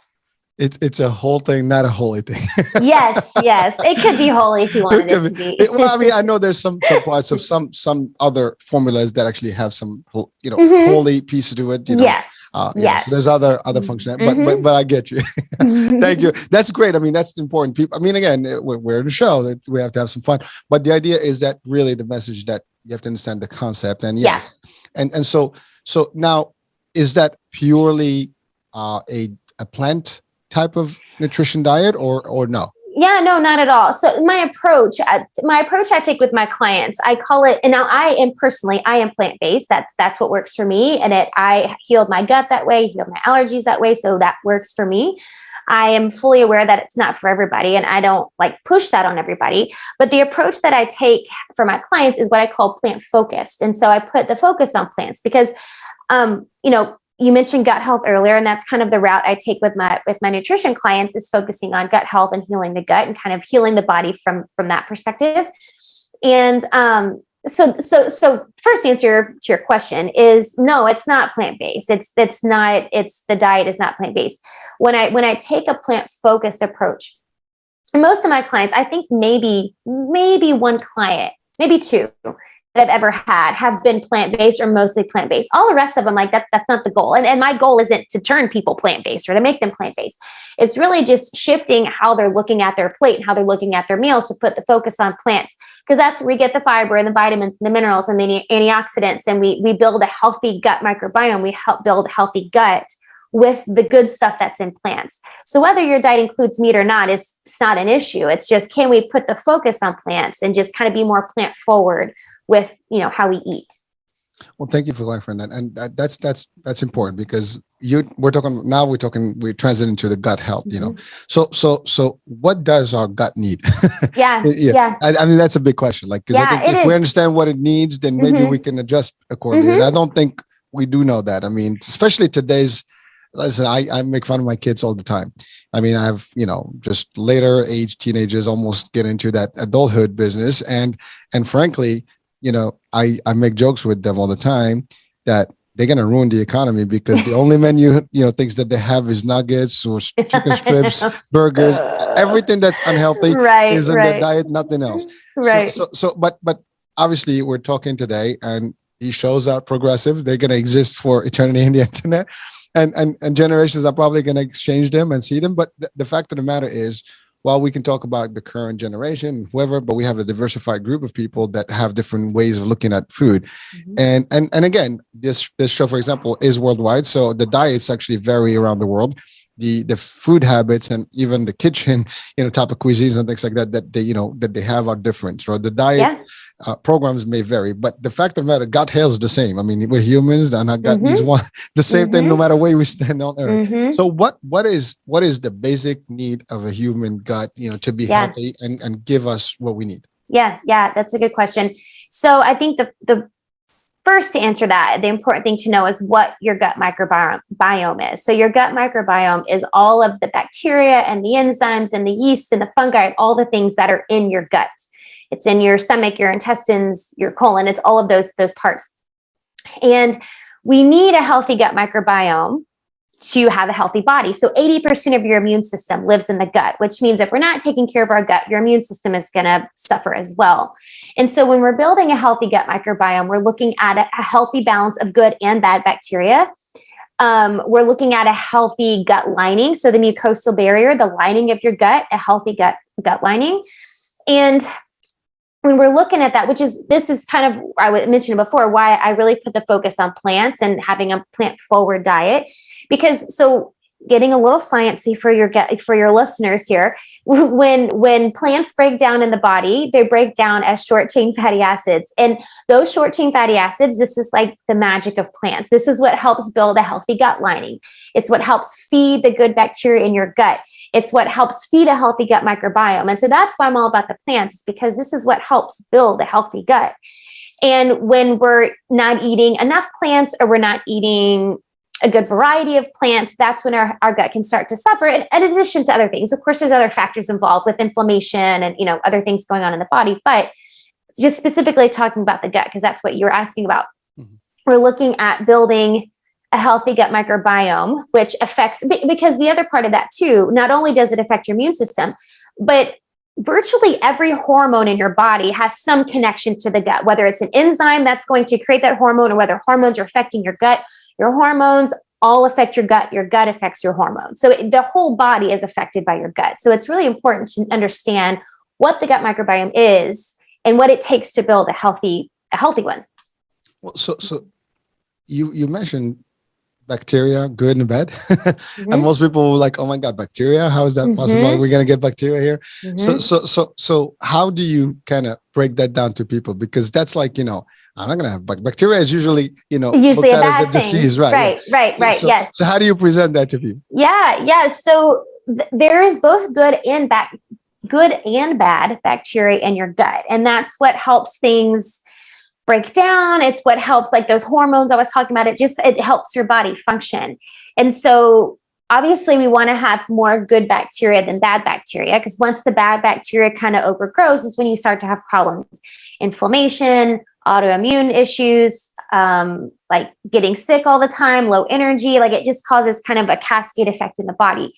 It's a whole thing, not a holy thing. Yes. It could be holy if you wanted it to be. Well, I mean, I know there's some parts of some other formulas that actually have some holy piece to it. Yes. So there's other function, but I get you. Thank you. That's great. I mean, that's important. People. I mean, again, we're in a show that we have to have some fun. But the idea is that really the message that you have to understand the concept. And yes, and so now, is that purely a plant type of nutrition diet or no? Yeah, no, not at all. So my approach I take with my clients, I call it, and now I am plant-based. That's what works for me. And I healed my gut that way, healed my allergies that way. So that works for me. I am fully aware that it's not for everybody, and I don't push that on everybody. But the approach that I take for my clients is what I call plant focused. And so I put the focus on plants because, you mentioned gut health earlier, and that's kind of the route I take with my nutrition clients, is focusing on gut health and healing the gut and kind of healing the body from that perspective. And so first answer to your question is no, it's not plant-based. The diet is not plant-based. When I take a plant-focused approach, most of my clients, I think maybe one client, maybe two, that I've ever had have been plant-based or mostly plant-based. All the rest of them, that's not the goal. And my goal isn't to turn people plant-based or to make them plant-based. It's really just shifting how they're looking at their plate and how they're looking at their meals to put the focus on plants, because that's where we get the fiber and the vitamins and the minerals and the antioxidants. And we build a healthy gut microbiome. We help build a healthy gut with the good stuff that's in plants. So whether your diet includes meat or not, it's not an issue. It's just, can we put the focus on plants and just kind of be more plant forward with, how we eat? Well, thank you for clarifying that. And that's important, because we're transiting to the gut health, So what does our gut need? Yeah. I mean, that's a big question. I think if we understand what it needs, then maybe we can adjust accordingly. And I don't think we do know that. I mean, especially listen, I make fun of my kids all the time. I mean, I have, just later age teenagers almost get into that adulthood business. And frankly, I make jokes with them all the time that they're going to ruin the economy, because the only menu, things that they have is nuggets or chicken strips, burgers, everything that's unhealthy is in their diet, nothing else. Right. But obviously we're talking today, and these shows are progressive. They're going to exist for eternity in the internet. And generations are probably going to exchange them and see them. But the fact of the matter is, while we can talk about the current generation, whoever, but we have a diversified group of people that have different ways of looking at food. And again, this show, for example, is worldwide. So the diets actually vary around the world. The food habits and even the kitchen, type of cuisines and things like that that they have are different. So the diet programs may vary, but the fact of the matter, gut health is the same. I mean, we're humans, and I got the same thing no matter where we stand on earth. So what is the basic need of a human gut, to be healthy and give us what we need? Yeah, that's a good question. So I think the first, to answer that, the important thing to know is what your gut microbiome is. So your gut microbiome is all of the bacteria and the enzymes and the yeast and the fungi, all the things that are in your gut. It's in your stomach, your intestines, your colon. It's all of those parts. And we need a healthy gut microbiome to have a healthy body. So 80% of your immune system lives in the gut, which means if we're not taking care of our gut, your immune system is going to suffer as well. And so when we're building a healthy gut microbiome, we're looking at a healthy balance of good and bad bacteria. We're looking at a healthy gut lining. So the mucosal barrier, the lining of your gut, a healthy gut lining. And when we're looking at that, this is kind of, I mentioned before, why I really put the focus on plants and having a plant forward diet, because so getting a little sciencey for your listeners here. When plants break down in the body, they break down as short chain fatty acids, and those short chain fatty acids, this is like the magic of plants. This is what helps build a healthy gut lining. It's what helps feed the good bacteria in your gut. It's what helps feed a healthy gut microbiome. And so that's why I'm all about the plants, because this is what helps build a healthy gut. And when we're not eating enough plants, or we're not eating a good variety of plants, that's when our gut can start to suffer. And in addition to other things, of course, there's other factors involved with inflammation and, other things going on in the body. But just specifically talking about the gut, because that's what you were asking about. Mm-hmm. We're looking at building a healthy gut microbiome, which affects, because the other part of that too, not only does it affect your immune system, but virtually every hormone in your body has some connection to the gut, whether it's an enzyme that's going to create that hormone, or whether hormones are affecting your gut. Your hormones all affect your gut affects your hormones. So the whole body is affected by your gut. So it's really important to understand what the gut microbiome is and what it takes to build a healthy one. Well, so you mentioned bacteria, good and bad. Mm-hmm. And most people were like, oh my God, bacteria, how is that mm-hmm. possible? Are we going to get bacteria here? Mm-hmm. So how do you kind of break that down to people? Because that's like, I'm not going to have bacteria is usually, usually a bad as a disease, right? Right. Yes. So how do you present that to people? Yeah. So there is both good and bad bacteria in your gut. And that's what helps things break down. It's what helps, like those hormones I was talking about. It helps your body function. And so obviously we want to have more good bacteria than bad bacteria, because once the bad bacteria kind of overgrows is when you start to have problems, inflammation, autoimmune issues, like getting sick all the time, low energy, like it just causes kind of a cascade effect in the body.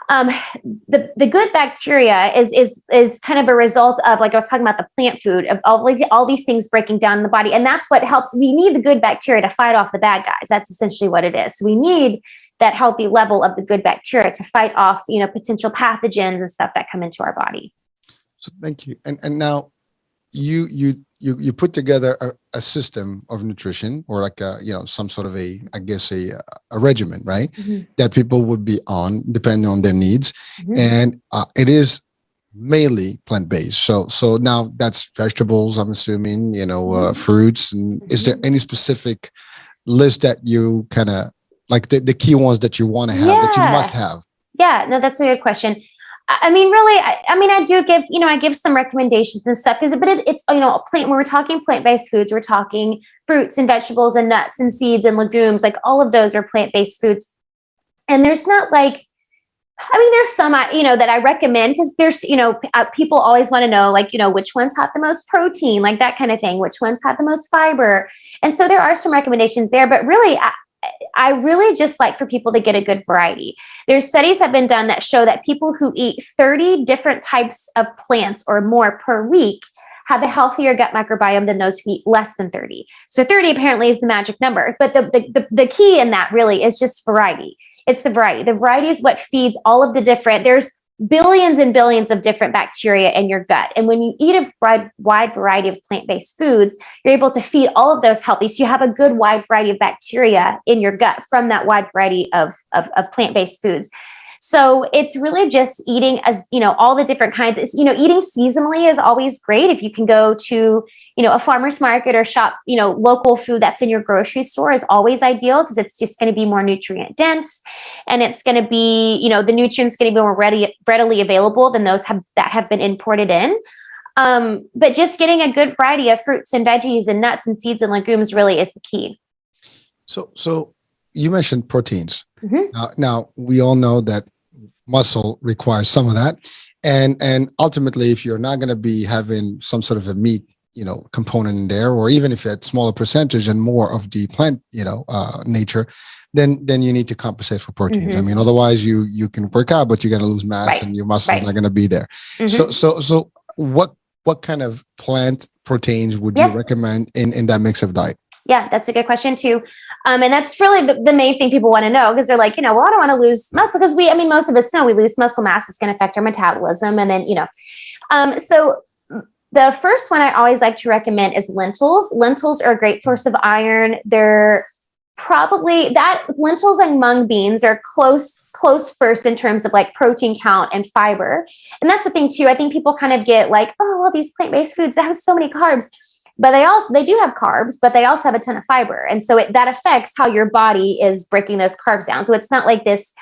The good bacteria is kind of a result of, like I was talking about, the plant food, of all these things breaking down in the body. And that's what helps. We need the good bacteria to fight off the bad guys. That's essentially what it is. So we need that healthy level of the good bacteria to fight off, potential pathogens and stuff that come into our body. So thank you. And now you put together a system of nutrition, or like some sort of a regimen, right? Mm-hmm. That people would be on depending on their needs. Mm-hmm. And it is mainly plant-based. So now that's vegetables, I'm assuming, fruits. And mm-hmm. is there any specific list that you kind of like the key ones that you want to have, that you must have? Yeah, no, that's a good question. I mean, really, I do give, I give some recommendations and stuff, but it's, a plant, when we're talking plant-based foods, we're talking fruits and vegetables and nuts and seeds and legumes, like all of those are plant-based foods. And there's not like, there's some, that I recommend, because there's, people always want to know, like, which ones have the most protein, like that kind of thing, which ones have the most fiber. And so there are some recommendations there, but really, I really just like for people to get a good variety. There's studies have been done that show that people who eat 30 different types of plants or more per week have a healthier gut microbiome than those who eat less than 30. So 30 apparently is the magic number, but the key in that really is just variety. It's the variety. The variety is what feeds all of the different, there's billions and billions of different bacteria in your gut. And when you eat a wide variety of plant-based foods, you're able to feed all of those healthy. So you have a good wide variety of bacteria in your gut from that wide variety of plant-based foods. So it's really just eating as, all the different kinds. It's, eating seasonally is always great. If you can go to, a farmer's market or shop, local food that's in your grocery store is always ideal, because it's just going to be more nutrient dense, and it's going to be, the nutrients going to be more readily available than those that have been imported in. But just getting a good variety of fruits and veggies and nuts and seeds and legumes really is the key. So you mentioned proteins. Mm-hmm. Now we all know that muscle requires some of that, and ultimately, if you're not going to be having some sort of a meat, component in there, or even if you had smaller percentage and more of the plant, nature, then you need to compensate for proteins. Mm-hmm. Otherwise you can work out, but you're going to lose mass, right, and your muscles are not going to be there. Mm-hmm. So what kind of plant proteins would you recommend in that mix of diet? Yeah, that's a good question too. And that's really the main thing people want to know, because they're like, well, I don't want to lose muscle, because most of us know we lose muscle mass. It's going to affect our metabolism. And then, so the first one I always like to recommend is lentils. Lentils are a great source of iron. They're Probably that lentils and mung beans are close first in terms of like protein count and fiber. And that's the thing too. I think people kind of get like, oh, well, these plant-based foods that have so many carbs, but they do have carbs, but they also have a ton of fiber. And so that affects how your body is breaking those carbs down. So it's not like this,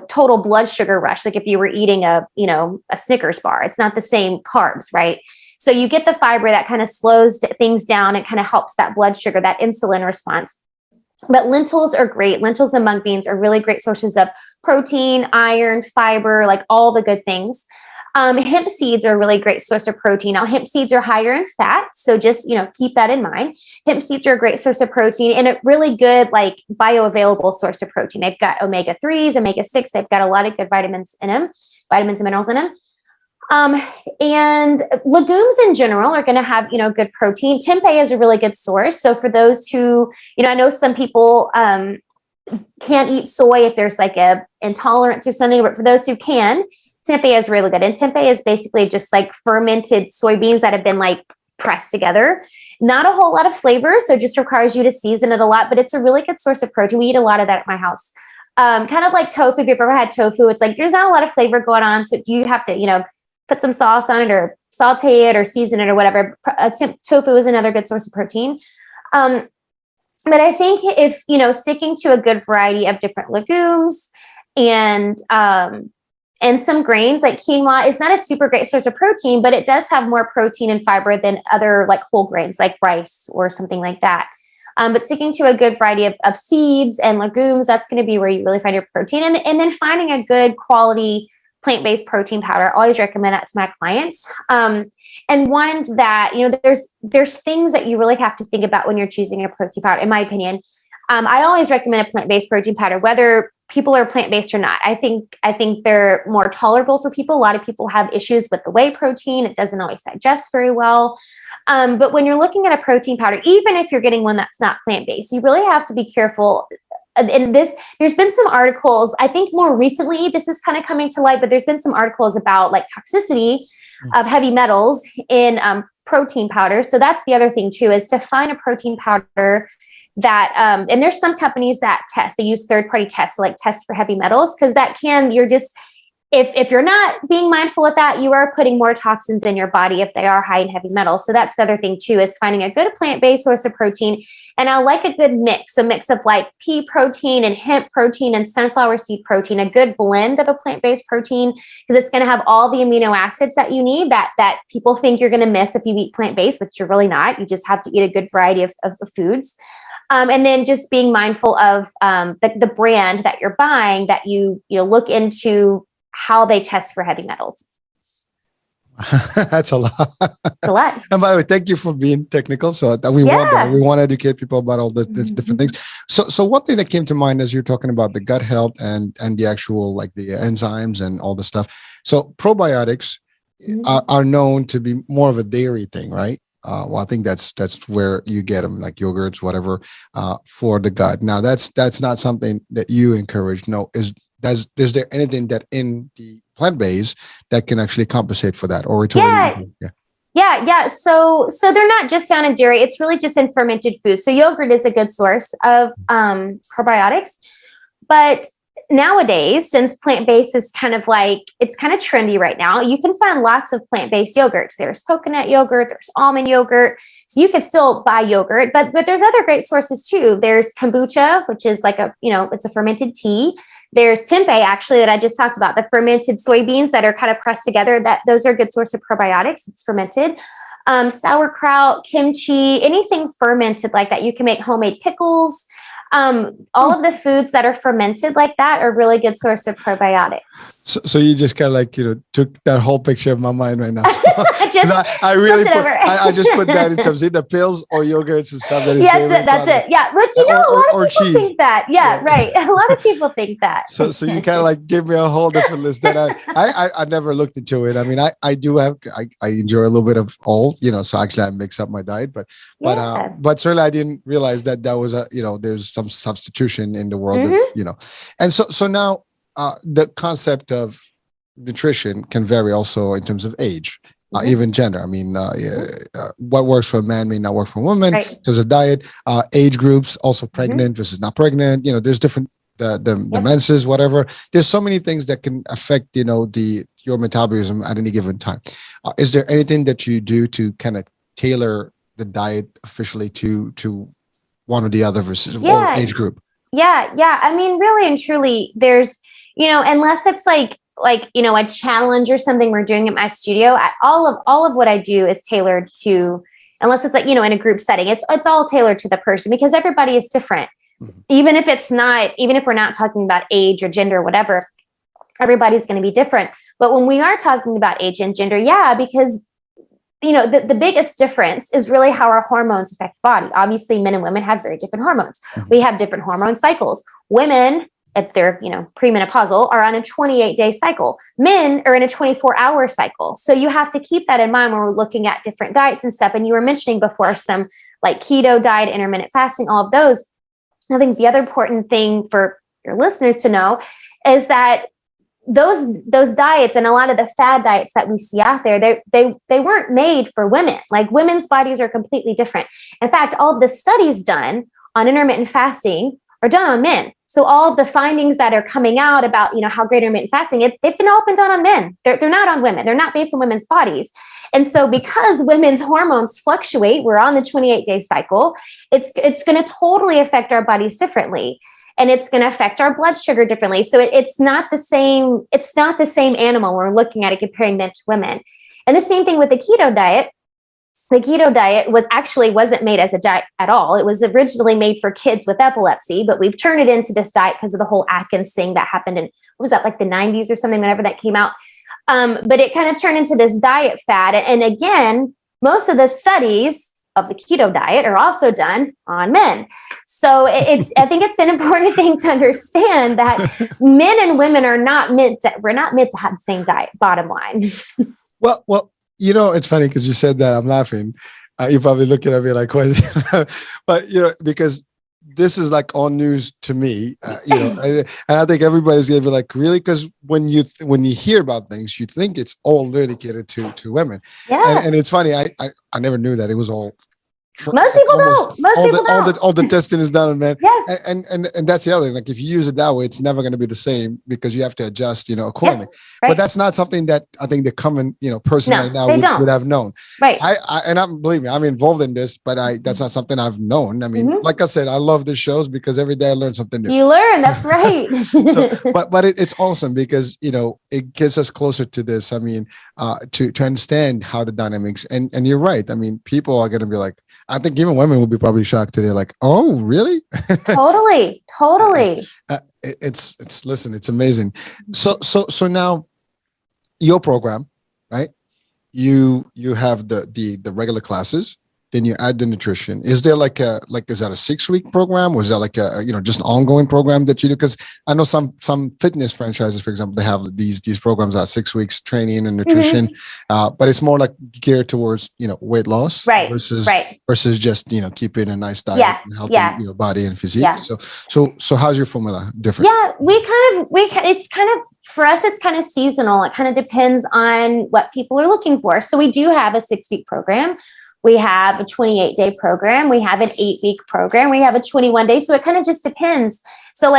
total blood sugar rush. Like if you were eating a Snickers bar, it's not the same carbs, right? So you get the fiber that kind of slows things down. It kind of helps that blood sugar, that insulin response. But lentils are great. Lentils and mung beans are really great sources of protein, iron, fiber, like all the good things. Hemp seeds are a really great source of protein. Now, hemp seeds are higher in fat, so just keep that in mind. Hemp seeds are a great source of protein and a really good like bioavailable source of protein. They've got omega-3s, omega-6. They've got a lot of good vitamins and minerals in them. And legumes in general are going to have, good protein. Tempeh is a really good source. So for those who, I know some people, can't eat soy if there's like a intolerance or something, but for those who can, tempeh is really good. And tempeh is basically just like fermented soybeans that have been like pressed together. Not a whole lot of flavor. So it just requires you to season it a lot, but it's a really good source of protein. We eat a lot of that at my house. Kind of like tofu. If you've ever had tofu, it's like, there's not a lot of flavor going on. So you have to, put some sauce on it or saute it or season it or whatever. Tofu is another good source of protein. But I think if, sticking to a good variety of different legumes and some grains, like quinoa is not a super great source of protein, but it does have more protein and fiber than other like whole grains like rice or something like that. But sticking to a good variety of seeds and legumes, that's going to be where you really find your protein. And then finding a good quality plant-based protein powder. I always recommend that to my clients. And one that, there's things that you really have to think about when you're choosing a protein powder, in my opinion. I always recommend a plant-based protein powder, whether people are plant-based or not. I think they're more tolerable for people. A lot of people have issues with the whey protein. It doesn't always digest very well. But when you're looking at a protein powder, even if you're getting one that's not plant-based, you really have to be careful. And there's been some articles, I think more recently, this is kind of coming to light, but there's been some articles about like toxicity of heavy metals in protein powder. So that's the other thing too, is to find a protein powder that, and there's some companies that they use third-party tests, like tests for heavy metals, because if you're not being mindful of that, you are putting more toxins in your body if they are high in heavy metals. So that's the other thing too, is finding a good plant-based source of protein. And I like a good mix, a mix of like pea protein and hemp protein and sunflower seed protein, a good blend of a plant-based protein, because it's going to have all the amino acids that you need that people think you're going to miss if you eat plant-based, but you're really not. You just have to eat a good variety of foods. And then just being mindful of the brand that you're buying, that you look into how they test for heavy metals. That's a lot. It's a lot. And by the way, thank you for being technical. So that we want to educate people about all the different things. So one thing that came to mind as you're talking about the gut health and the actual like the enzymes and all the stuff. So probiotics are known to be more of a dairy thing, right? Well, I think that's where you get them, like yogurts, whatever, for the gut. Now, that's not something that you encourage. No, is there anything that in the plant-based that can actually compensate for that? Or it's Yeah. So they're not just found in dairy. It's really just in fermented food. So yogurt is a good source of probiotics, but nowadays, since plant-based is it's kind of trendy right now, you can find lots of plant-based yogurts. There's coconut yogurt, there's almond yogurt. So you could still buy yogurt, but there's other great sources too. There's kombucha, which is like it's a fermented tea. There's tempeh, actually, that I just talked about, the fermented soybeans that are kind of pressed together. Those are a good source of probiotics. It's fermented. Sauerkraut, kimchi, anything fermented like that. You can make homemade pickles. All of the foods that are fermented like that are really good source of probiotics. So you just kind of like, took that whole picture of my mind right now. So I just put that in terms of either pills or yogurts and stuff. That is that's it. Yeah. But a lot of people think that. Yeah, right. A lot of people think that. So you kind of like give me a whole different list that I never looked into it. I mean, I do have, I enjoy a little bit of all, so actually I mix up my diet, but certainly I didn't realize that was there's some substitution in the world of, and so now, the concept of nutrition can vary also in terms of age. even gender. I mean, what works for a man may not work for a woman. Right. There's a diet, age groups, also pregnant versus not pregnant. There's different the menses, whatever. There's so many things that can affect your metabolism at any given time. Is there anything that you do to kind of tailor the diet officially to one or the other versus or age group? Yeah. I mean, really and truly, there's unless it's like a challenge or something we're doing at my studio, all of what I do is tailored to, unless it's like, in a group setting, it's all tailored to the person because everybody is different. Mm-hmm. Even if we're not talking about age or gender or whatever, everybody's going to be different. But when we are talking about age and gender, because the biggest difference is really how our hormones affect the body. Obviously, men and women have very different hormones. Mm-hmm. We have different hormone cycles. Women, if they're, premenopausal, are on a 28-day cycle. Men are in a 24-hour cycle. So you have to keep that in mind when we're looking at different diets and stuff. And you were mentioning before some like keto diet, intermittent fasting, all of those. I think the other important thing for your listeners to know is that those diets and a lot of the fad diets that we see out there, they weren't made for women. Like women's bodies are completely different. In fact, all of the studies done on intermittent fasting are done on men. So all of the findings that are coming out about, how great intermittent fasting, they've been all been done on men. They're not on women. They're not based on women's bodies. And so because women's hormones fluctuate, we're on the 28-day cycle, it's going to totally affect our bodies differently. And it's going to affect our blood sugar differently. So it's not the same. It's not the same animal when we're looking at it, comparing men to women. And the same thing with the keto diet. The keto diet wasn't made as a diet at all. It was originally made for kids with epilepsy, but we've turned it into this diet because of the whole Atkins thing that happened in, what was that, like the 90s or something, whenever that came out. But it kind of turned into this diet fad. And again, most of the studies of the keto diet are also done on men. So I think it's an important thing to understand that men and women we're not meant to have the same diet, bottom line. Well, it's funny because you said that. I'm laughing. You're probably looking at me like, what? But, because this is like all news to me, and I think everybody's going to be like, really? Because when you hear about things, you think it's all dedicated to women. Yeah. And it's funny. I never knew that it was all. Most people don't. All the testing is done, man. Yeah. And that's the other thing. Like if you use it that way, it's never going to be the same because you have to adjust, accordingly. Yeah, right. But that's not something that I think the common, person right now would have known. Right. Believe me, I'm involved in this, but that's not something I've known. I mean, like I said, I love the shows because every day I learn something new. You learn. That's right. But it's awesome because, it gets us closer to this. I mean, to understand how the dynamics and you're right. I mean, people are going to be like, I think even women will be probably shocked today. Like, oh, really? Totally. It's amazing. So now your program, right? You have the regular classes, then you add the nutrition. Is there is that a 6-week program or is that like a, just an ongoing program that you do? Because I know some fitness franchises, for example, they have these programs at 6 weeks training and nutrition, but it's more like geared towards, weight loss versus just, keeping a nice diet and healthy, body and physique. Yeah. So how's your formula different? Yeah, for us, it's kind of seasonal. It kind of depends on what people are looking for. So we do have a 6-week program. We have a 28-day program. We have an 8-week program. We have a 21-day. So it kind of just depends. So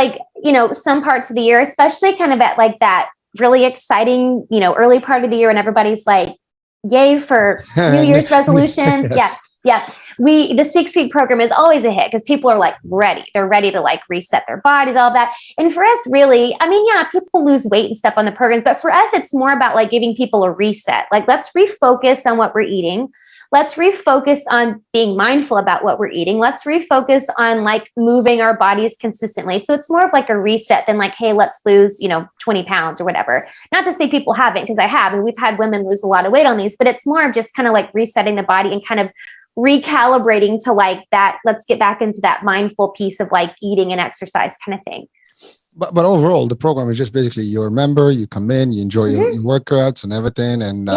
some parts of the year, especially kind of at like that really exciting, early part of the year when everybody's like, yay for New Year's resolutions. Yes. Yeah. The 6-week program is always a hit because people are like ready. They're ready to like reset their bodies, all that. And for us, really, I mean, people lose weight and stuff on the programs, but for us, it's more about like giving people a reset. Like, let's refocus on what we're eating. Let's refocus on being mindful about what we're eating. Let's refocus on like moving our bodies consistently. So it's more of like a reset than like, hey, let's lose, 20 pounds or whatever. Not to say people haven't, because I have, and we've had women lose a lot of weight on these, but it's more of just kind of like resetting the body and kind of recalibrating to like that. Let's get back into that mindful piece of like eating and exercise kind of thing. But overall, the program is just basically you're a member, you come in, you enjoy your workouts and everything. And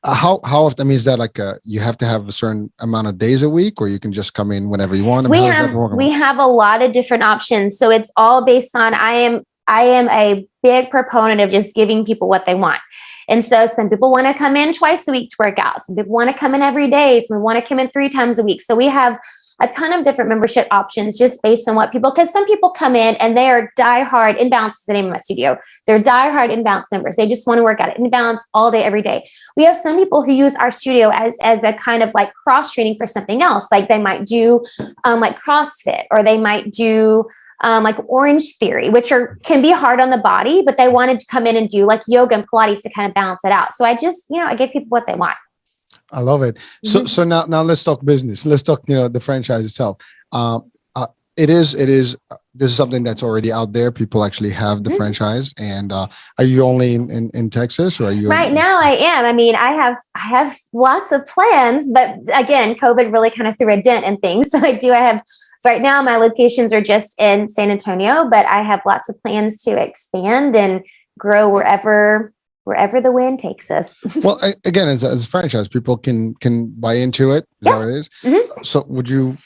how often, I mean, is that like you have to have a certain amount of days a week or you can just come in whenever you want? We have a lot of different options. So it's all based on, I am a big proponent of just giving people what they want. And so some people want to come in twice a week to work out. Some people want to come in every day. Some want to come in 3 times a week. So we have a ton of different membership options just based on what people, because some people come in and they are diehard. inBalance is the name of my studio. They're diehard inBalance members. They just want to work out at inBalance all day, every day. We have some people who use our studio as a kind of like cross training for something else. Like they might do like CrossFit, or they might do like Orange Theory, which can be hard on the body, but they wanted to come in and do like yoga and Pilates to kind of balance it out. So I just, I give people what they want. I love it. So now let's talk business. Let's talk, the franchise itself. This is something that's already out there. People actually have the franchise. And are you only in Texas, or are you? Right now I am. I mean, I have lots of plans, but again, COVID really kind of threw a dent in things. So I have, right now my locations are just in San Antonio, but I have lots of plans to expand and grow wherever the wind takes us. Well, again, as a franchise, people can buy into it. Is that what it is? So would you,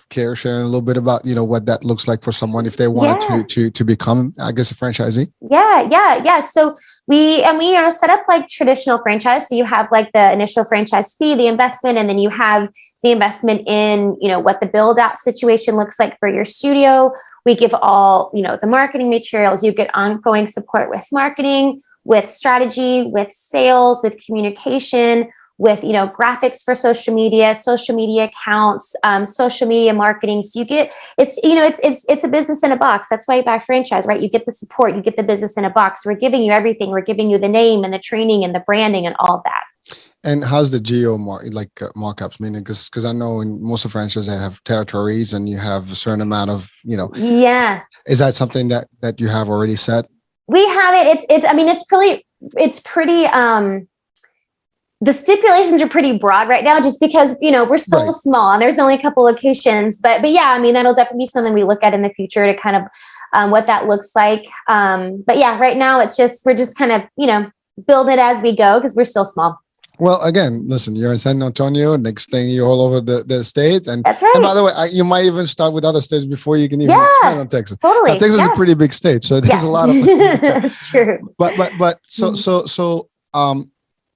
care sharing a little bit about, what that looks like for someone if they wanted to become, I guess, a franchisee? Yeah. So we set up like traditional franchise. So you have like the initial franchise fee, the investment, and then you have the investment in, what the build out situation looks like for your studio. We give all, the marketing materials. You get ongoing support with marketing, with strategy, with sales, with communication, with, graphics for social media accounts, social media marketing. So you get, it's a business in a box. That's why you buy a franchise, right? You get the support, you get the business in a box. We're giving you everything. We're giving you the name and the training and the branding and all of that. And how's the markups? Meaning, because I know in most of franchises they have territories and you have a certain amount of, Yeah. Is that something that you have already set? We have it. It's pretty, the stipulations are pretty broad right now, just because, we're still small and there's only a couple locations, but yeah, I mean, that'll definitely be something we look at in the future to kind of, what that looks like. But yeah, right now we're just kind of, build it as we go, because we're still small. Well, again, listen, you're in San Antonio. Next thing, you're all over the state. And, that's right. And by the way, you might even start with other states before you can even expand on Texas. Totally. Now, Texas is a pretty big state, so there's a lot of That's true. But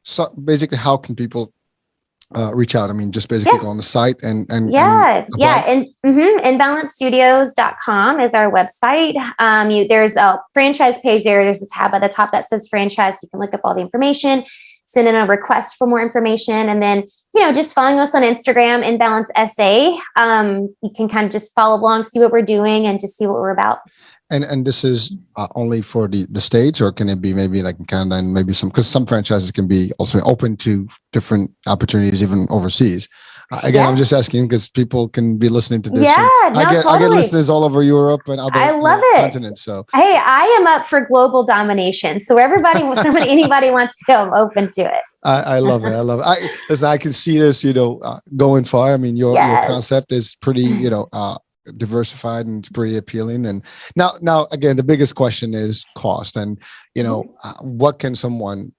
so basically, how can people reach out? I mean, just basically go on the site and inbalancestudios.com is our website. There's a franchise page there. There's a tab at the top that says franchise. You can look up all the information, send in a request for more information, and then, just following us on Instagram, inBalance SA. You can kind of just follow along, see what we're doing, and just see what we're about. And this is only for the States, or can it be maybe like in Canada and maybe because some franchises can be also open to different opportunities, even overseas. Again, I'm just asking because people can be listening to this. Totally. I get listeners all over Europe and other continents. So hey, I am up for global domination. So anybody wants to go, I'm open to it. I love it. Listen, I can see this, going far. I mean, your concept is pretty, diversified and it's pretty appealing. And now again, the biggest question is cost, and what can someone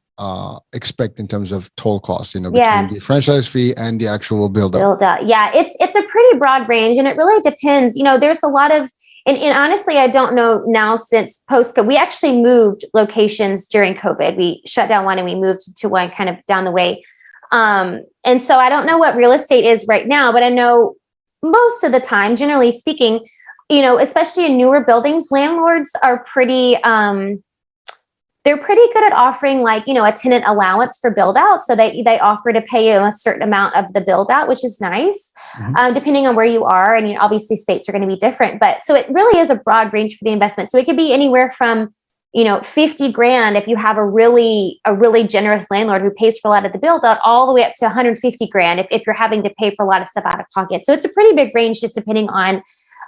expect in terms of total cost, between the franchise fee and the actual build out. Yeah, it's a pretty broad range, and it really depends. There's a lot of, and honestly, I don't know now since post-COVID. We actually moved locations during COVID. We shut down one and we moved to one kind of down the way. And so I don't know what real estate is right now, but I know most of the time, generally speaking, especially in newer buildings, landlords are pretty, they're pretty good at offering like, a tenant allowance for build out. So they offer to pay you a certain amount of the build out, which is nice, depending on where you are. And obviously states are going to be different, but so it really is a broad range for the investment. So it could be anywhere from, $50,000 if you have a really generous landlord who pays for a lot of the build out, all the way up to $150,000 if you're having to pay for a lot of stuff out of pocket. So it's a pretty big range, just depending on,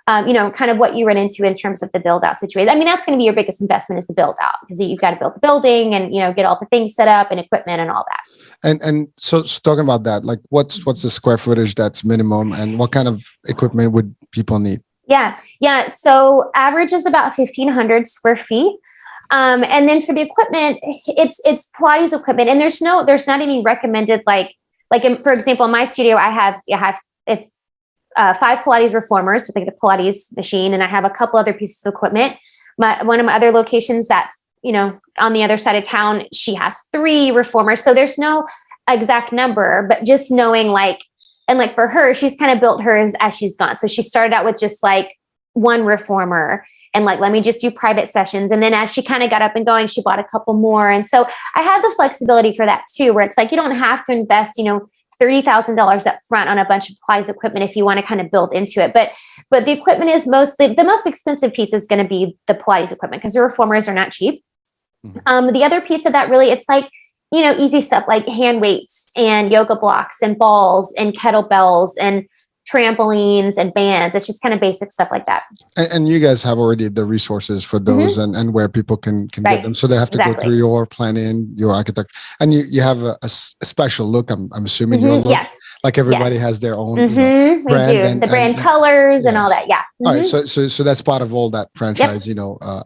kind of what you run into in terms of the build out situation. I mean, that's going to be your biggest investment is the build out, because you've got to build the building and, get all the things set up and equipment and all that. And so talking about that, like what's the square footage that's minimum, and what kind of equipment would people need? Yeah. So average is about 1,500 square feet. And then for the equipment, it's Pilates equipment, and there's not any recommended, for example, in my studio, I have 5 Pilates reformers with like the Pilates machine, and I have a couple other pieces of equipment. One of my other locations, that's on the other side of town, she has 3 reformers. So there's no exact number, but just knowing and for her, she's kind of built hers as she's gone. So she started out with just like 1 reformer and let me just do private sessions. And then as she kind of got up and going, she bought a couple more. And so I had the flexibility for that too, where it's like, you don't have to invest, $30,000 up front on a bunch of Pilates equipment if you want to kind of build into it. But the equipment is mostly, the most expensive piece is going to be the Pilates equipment because the reformers are not cheap. The other piece of that really, it's like, easy stuff like hand weights and yoga blocks and balls and kettlebells and trampolines and bands. It's just kind of basic stuff like that. And you guys have already the resources for those and where people can get them. So they have to go through your planning, your architect, and you have a special look. I'm assuming your look. Yes. Like everybody has their own brand. We do the brand colors and all that. Yeah. All right. So that's part of all that franchise,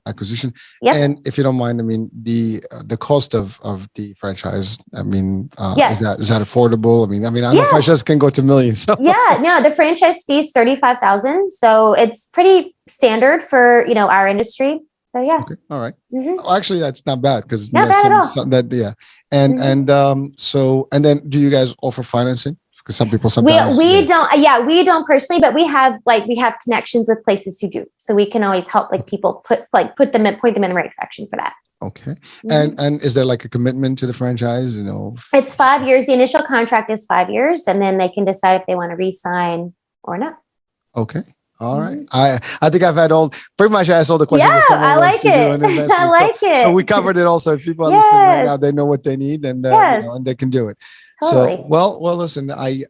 acquisition. Yep. And if you don't mind, I mean, the cost of the franchise, I mean, is that affordable? I know franchise can go to millions. So. Yeah, no, the franchise fee is $35,000. So it's pretty standard for, our industry. So yeah. Okay. All right. Well, actually, that's not bad because not bad at all. And then do you guys offer financing? Because some people sometimes we don't. We don't personally, but we have connections with places who do, so we can always help people point them in the right direction for that. Okay, and is there like a commitment to the franchise? It's 5 years. The initial contract is 5 years, and then they can decide if they want to re-sign or not. Okay. All right. I think I've had pretty much asked all the questions. Yeah, I like it. I like it. So we covered it also. If people are listening right now, they know what they need and they can do it. Totally. So, well, listen, I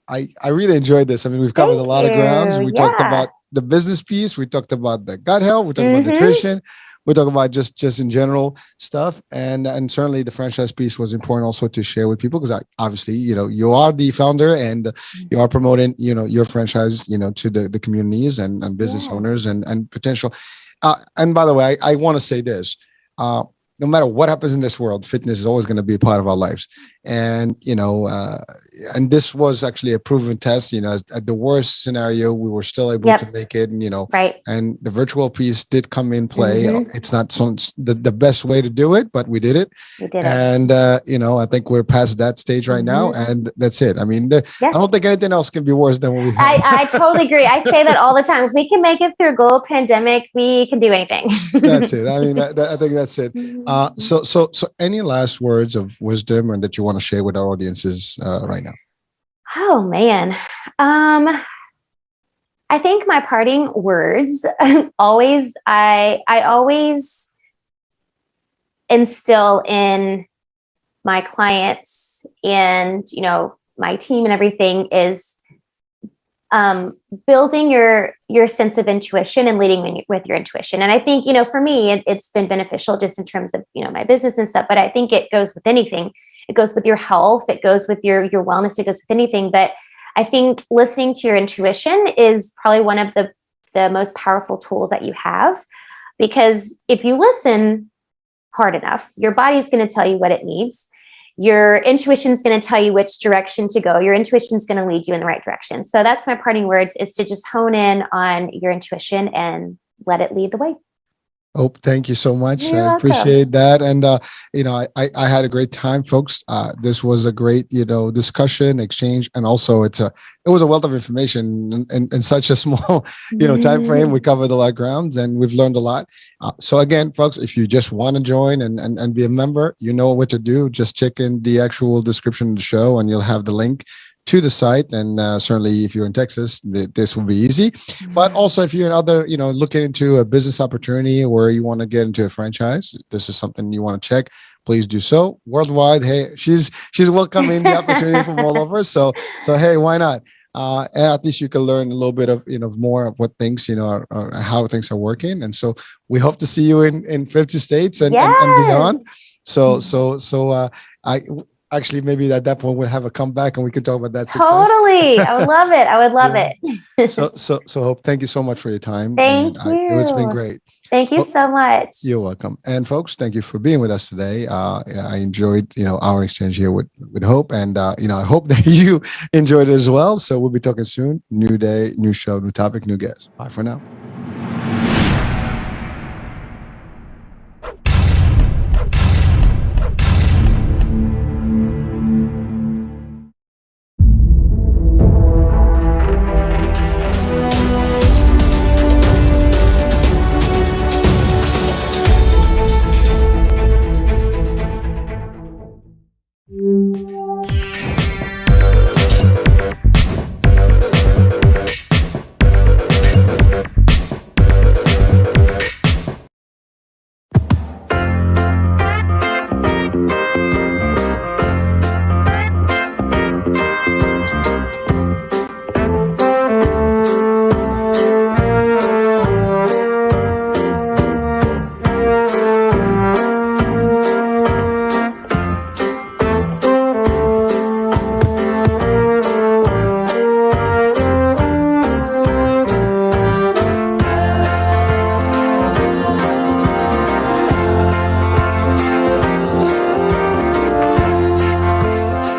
really enjoyed this. We've covered a lot of grounds. We talked about the business piece. We talked about the gut health. We talked about nutrition. We talk about just in general stuff, and certainly the franchise piece was important also to share with people because obviously you are the founder and you are promoting your franchise to the communities and business owners and potential. And by the way, I want to say this. No matter what happens in this world, fitness is always going to be a part of our lives. And, and this was actually a proven test, at the worst scenario, we were still able to make it. And, and the virtual piece did come in play. It's not the best way to do it, but we did it. And, I think we're past that stage right now. And that's it. I don't think anything else can be worse than what we had. I totally agree. I say that all the time. If we can make it through a global pandemic, we can do anything. That's it. I think that's it. So any last words of wisdom and that you want to share with our audiences right now? Oh man. I think my parting words I always instill in my clients and, my team and everything is building your sense of intuition and leading with your intuition. And I think, for me, it's been beneficial just in terms of, my business and stuff, but I think it goes with anything. It goes with your health. It goes with your wellness. It goes with anything. But I think listening to your intuition is probably one of the most powerful tools that you have, because if you listen hard enough, your body's going to tell you what it needs. Your intuition is going to tell you which direction to go. Your intuition is going to lead you in the right direction. So that's my parting words, is to just hone in on your intuition and let it lead the way. Oh, thank you so much. You're I appreciate that. And, I had a great time, folks. This was a great, discussion, exchange. And also it was a wealth of information in such a small, time frame. We covered a lot of grounds and we've learned a lot. So again, folks, if you just want to join and be a member, you know what to do. Just check in the actual description of the show and you'll have the link to the site. And certainly if you're in Texas, this will be easy. But also if you're in other, looking into a business opportunity where you want to get into a franchise, this is something you want to check, please do so. Worldwide, hey, she's welcoming the opportunity from all over. So hey, why not? And at least you can learn a little bit of, more of what things, are how things are working. And so we hope to see you in 50 states and beyond. Actually, maybe at that point we'll have a comeback and we can talk about that success. Totally. I would love it. I would love it. So Hope, thank you so much for your time. Thank you. It's been great. Thank you so much. You're welcome. And folks, thank you for being with us today. I enjoyed, our exchange here with Hope, and I hope that you enjoyed it as well. So we'll be talking soon. New day, new show, new topic, new guest. Bye for now.